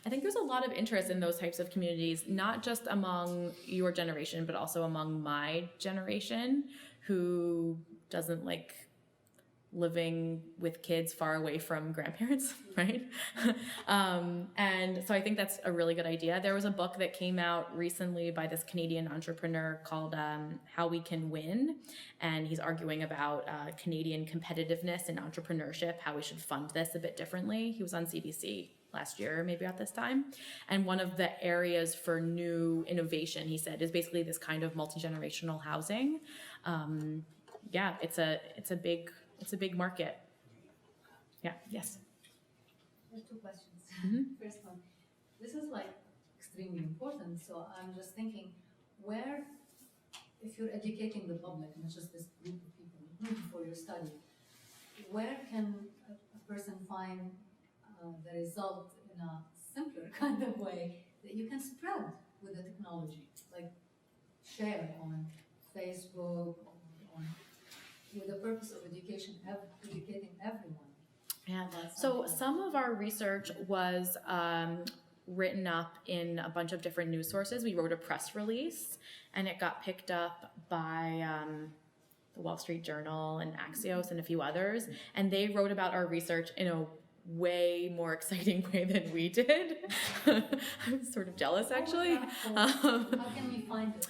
I think there's a lot of interest in those types of communities, not just among your generation, but also among my generation, who doesn't like living with kids far away from grandparents, right? And so I think that's a really good idea. There was a book that came out recently by this Canadian entrepreneur called How We Can Win. And he's arguing about Canadian competitiveness and entrepreneurship, how we should fund this a bit differently. He was on CBC last year, maybe at this time. And one of the areas for new innovation, he said, is basically this kind of multi-generational housing. Yeah, it's a big market. Yeah, yes. There's two questions. Mhm. First one, this is like extremely important, so I'm just thinking, where, if you're educating the public, not just this group of people for your study, where can a person find the result in a simpler kind of way that you can spread with the technology, like share on Facebook, or on, with the purpose of educating everyone. Yeah. So some of our research was written up in a bunch of different news sources. We wrote a press release, and it got picked up by the Wall Street Journal and Axios and a few others. And they wrote about our research in a way more exciting way than we did. I'm sort of jealous, actually. How can we find it?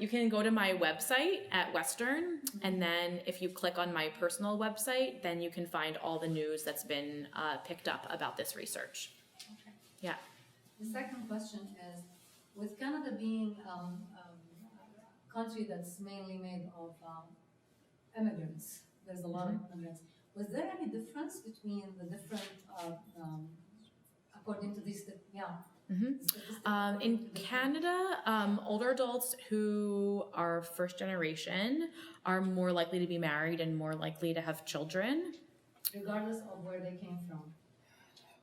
You can go to my website at Western, and then if you click on my personal website, then you can find all the news that's been picked up about this research. Okay. Yeah. The second question is, with Canada being a country that's mainly made of immigrants, there's a lot of immigrants. Was there any difference between the different, according to these, In Canada, older adults who are first generation are more likely to be married and more likely to have children. regardless of where they came from?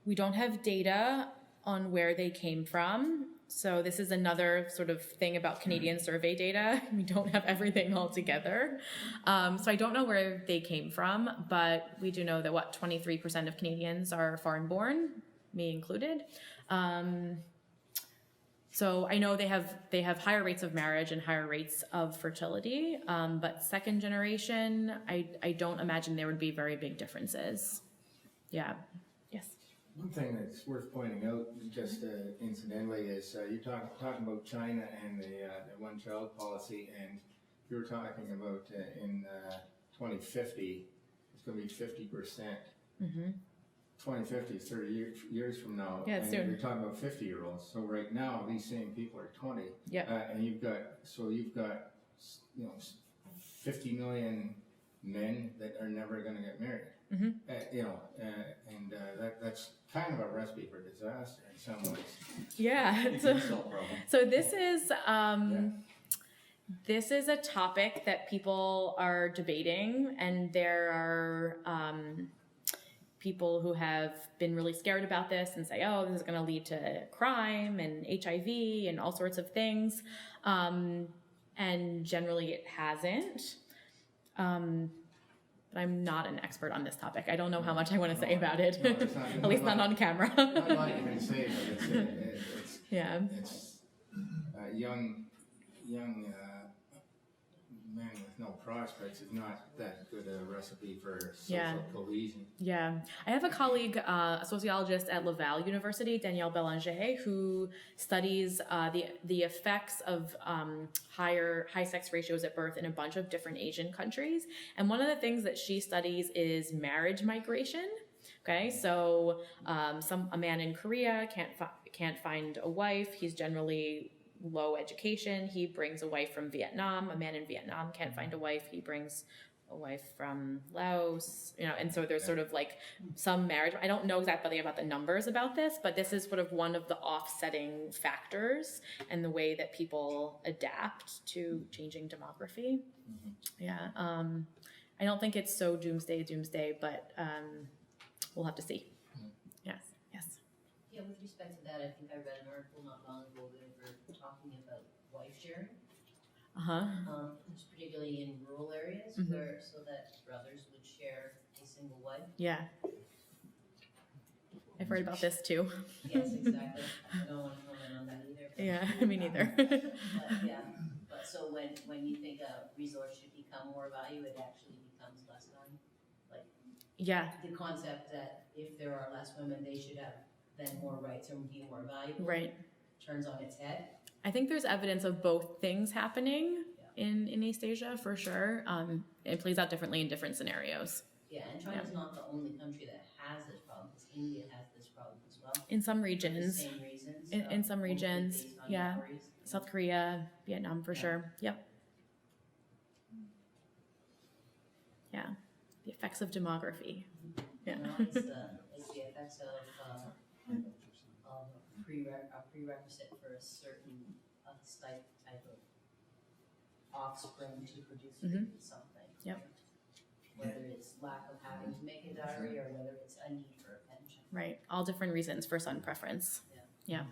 We don't have data on where they came from. So this is another sort of thing about Canadian survey data. We don't have everything all together. So I don't know where they came from, but we do know that 23% of Canadians are foreign born, me included. So I know they have higher rates of marriage and higher rates of fertility, but second generation, I don't imagine there would be very big differences. Yeah. Yes. One thing that's worth pointing out, just incidentally, is you're talking about China and the one-child policy, and you were talking about in 2050, it's going to be 50%. Mm-hmm. 2050, 30 years from now, yeah, and soon. you're talking about 50-year-olds. So right now, these same people are 20. Yeah. And you've got 50 million men that are never going to get married. Mm-hmm. That's kind of a recipe for disaster in some ways. Yeah. So this is a topic that people are debating, and there are people who have been really scared about this and say, oh, this is going to lead to crime and HIV and all sorts of things. And generally it hasn't. But I'm not an expert on this topic. I don't know how much I want to say about it, at least not on camera. Not like you can say, but it's yeah. It's young men with no prospects is not that good a recipe for social cohesion. Yeah. I have a colleague, a sociologist at Laval University, Danielle Belanger, who studies the effects of high sex ratios at birth in a bunch of different Asian countries. And one of the things that she studies is marriage migration. Okay, so a man in Korea can't find a wife. He's generally low education. He brings a wife from Vietnam. A man in Vietnam can't find a wife. He brings a wife from Laos. And so there's sort of like some marriage. I don't know exactly about the numbers about this, but this is sort of one of the offsetting factors and the way that people adapt to changing demography. Mm-hmm. Yeah. I don't think it's so doomsday, but we'll have to see. Yes. Yeah, with respect to that, I think I read an article not long ago where they were talking about wife sharing. Particularly in rural areas, mm-hmm. so that brothers would share a single wife. Yeah. I've heard about this too. Yes, exactly. I don't want to comment on that either. Yeah, me neither. But so when you think a resource should become more value, it actually Yeah. The concept that if there are less women, they should have then more rights and be more valuable. Right. Turns on its head. I think there's evidence of both things happening in East Asia for sure. It plays out differently in different scenarios. Yeah, and China's not the only country that has this problem, because India has this problem as well. In some regions. For the same reasons. In some regions, yeah. Dowries. South Korea, Vietnam for sure. Yep. Yeah. The effects of demography. Yeah. No, it's the effects of a prerequisite for a certain type of offspring to produce something. Yep. Whether it's lack of having to make a dowry or whether it's a need for a pension. Right. All different reasons for son preference. Yeah.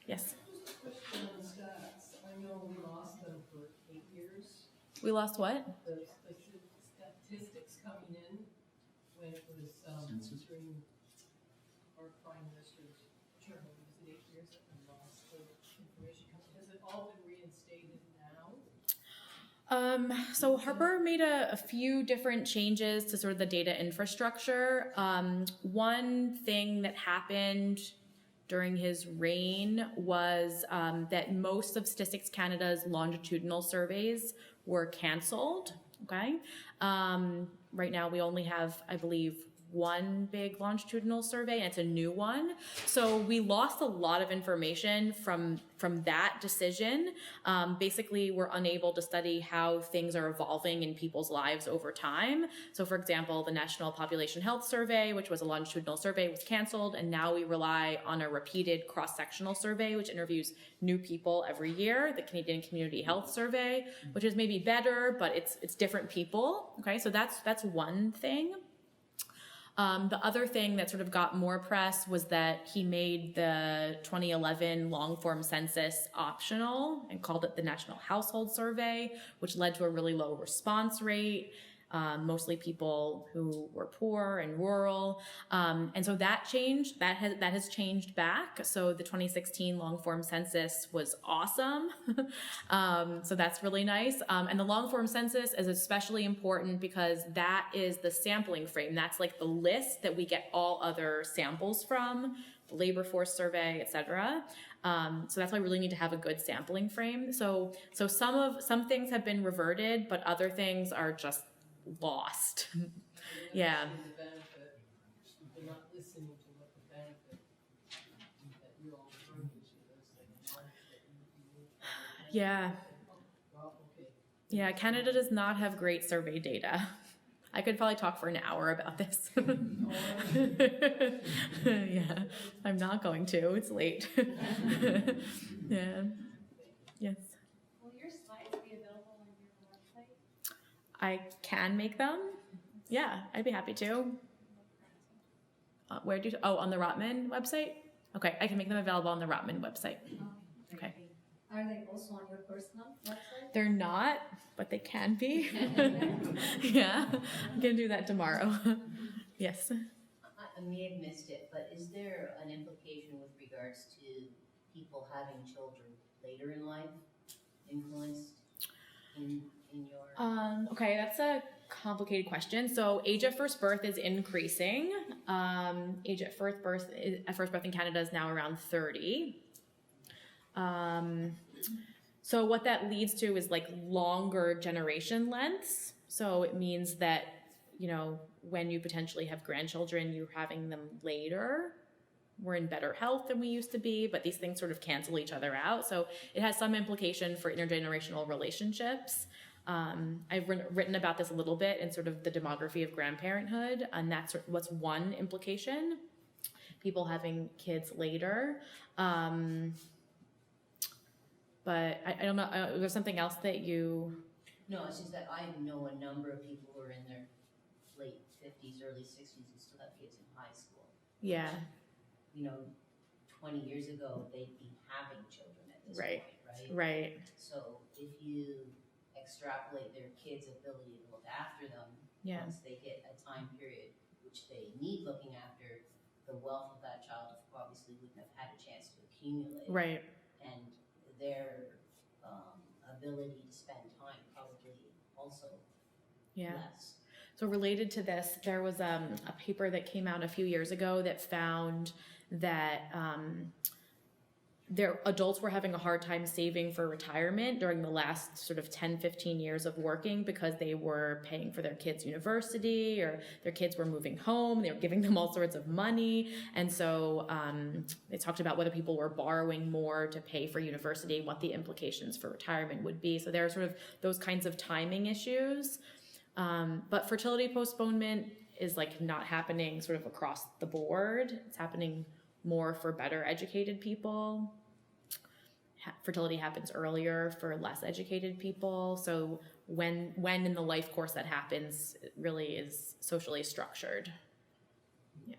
Yes. Question on stats. I know we lost them for 8 years. We lost what? The statistics coming in when it was during our prime minister's term. Was it 8 years that we lost the information? Has it all been reinstated now? So Harper made a few different changes to sort of the data infrastructure. One thing that happened during his reign was that most of Statistics Canada's longitudinal surveys were canceled, okay? Right now we only have, I believe, one big longitudinal survey, and it's a new one. So we lost a lot of information from that decision. Basically, we're unable to study how things are evolving in people's lives over time. So for example, the National Population Health Survey, which was a longitudinal survey, was canceled, and now we rely on a repeated cross-sectional survey, which interviews new people every year, the Canadian Community Health Survey, which is maybe better, but it's different people, okay? So that's one thing. The other thing that sort of got more press was that he made the 2011 long-form census optional and called it the National Household Survey, which led to a really low response rate, mostly people who were poor and rural. And so that changed, that has changed back. So the 2016 long-form census was awesome. So that's really nice. And the long-form census is especially important because that is the sampling frame. That's like the list that we get all other samples from, the labor force survey, et cetera. So that's why we really need to have a good sampling frame. So some things have been reverted, but other things are just lost. Yeah. They're not listening to what the benefit that you're all referring to. Yeah. Yeah, Canada does not have great survey data. I could probably talk for an hour about this. Yeah, I'm not going to. It's late. Yeah. Yes. Will your slides be available on your website? I can make them. Yeah, I'd be happy to. Where do you, on the Rotman website? Okay, I can make them available on the Rotman website. Okay. Are they also on your personal website? They're not, but they can be. Yeah, I'm gonna do that tomorrow. Yes. I may have missed it, but is there an implication with regards to people having children later in life influenced in your... Okay, that's a complicated question. So age at first birth is increasing. Age at first birth in Canada is now around 30. So what that leads to is like longer generation lengths. So it means that, you know, when you potentially have grandchildren, you're having them later. We're in better health than we used to be, but these things sort of cancel each other out. So it has some implication for intergenerational relationships. I've written about this a little bit in sort of the demography of grandparenthood, and that's what's one implication. People having kids later. But I don't know, there's something else that you... No, it's just that I know a number of people who are in their late 50s, early 60s and still have kids in high school. Yeah. You know, 20 years ago, they'd be having children at this Right. point, right? Right. So if you extrapolate their kids' ability to look after them, once they hit a time period which they need looking after, the wealth of that child obviously wouldn't have had a chance to accumulate. Right. And their ability to spend time probably also less. So related to this, there was a paper that came out a few years ago that found that adults were having a hard time saving for retirement during the last sort of 10, 15 years of working because they were paying for their kids' university or their kids were moving home. They were giving them all sorts of money. And so they talked about whether people were borrowing more to pay for university, what the implications for retirement would be. So there are sort of those kinds of timing issues. But fertility postponement is like not happening sort of across the board. It's happening more for better educated people. Fertility happens earlier for less educated people. So when in the life course that happens, it really is socially structured. Yeah.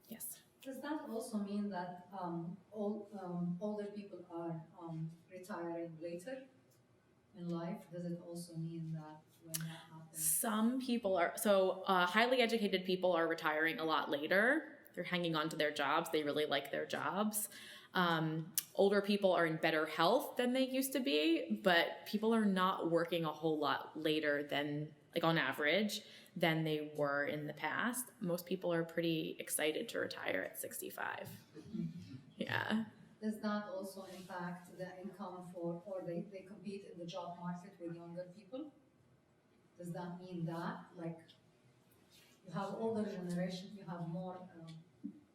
Yes. Does that also mean that older people are retiring later in life? Does it also mean that when that happens? Some people are, so highly educated people are retiring a lot later. They're hanging on to their jobs. They really like their jobs. Older people are in better health than they used to be, but people are not working a whole lot later than, like on average, than they were in the past. Most people are pretty excited to retire at 65. Yeah. Does that also impact the income or they compete in the job market with younger people? Does that mean that, like, you have older generation, you have more,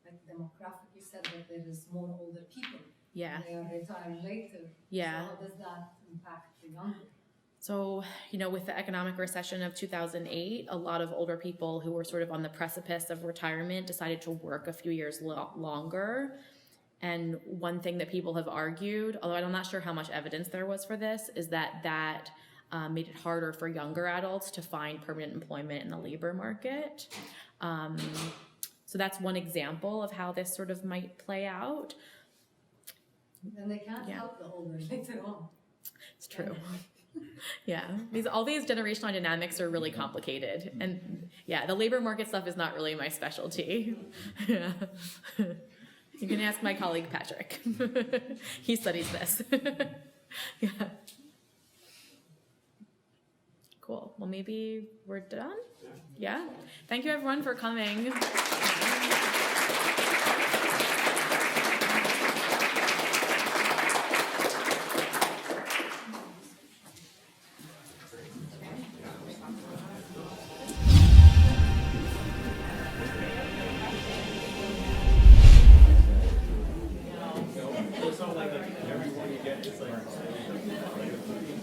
like demographic, you said that there is more older people. Yeah. They are retiring later. Yeah. So how does that impact the younger? So, with the economic recession of 2008, a lot of older people who were sort of on the precipice of retirement decided to work a few years longer. And one thing that people have argued, although I'm not sure how much evidence there was for this, is that made it harder for younger adults to find permanent employment in the labor market. So that's one example of how this sort of might play out. And they can't help the older later on. It's true. Yeah, because all these generational dynamics are really complicated. And yeah, the labor market stuff is not really my specialty. Yeah. You can ask my colleague Patrick. He studies this. Yeah. Cool. Well, maybe we're done? Yeah. Thank you everyone for coming.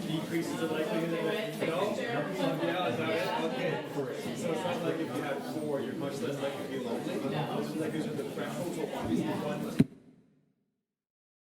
Decreases the likelihood that yeah, is that it? Okay. So it's not like if you have 4, you're much less likely to be lonely. Like these are the thresholds, so obviously one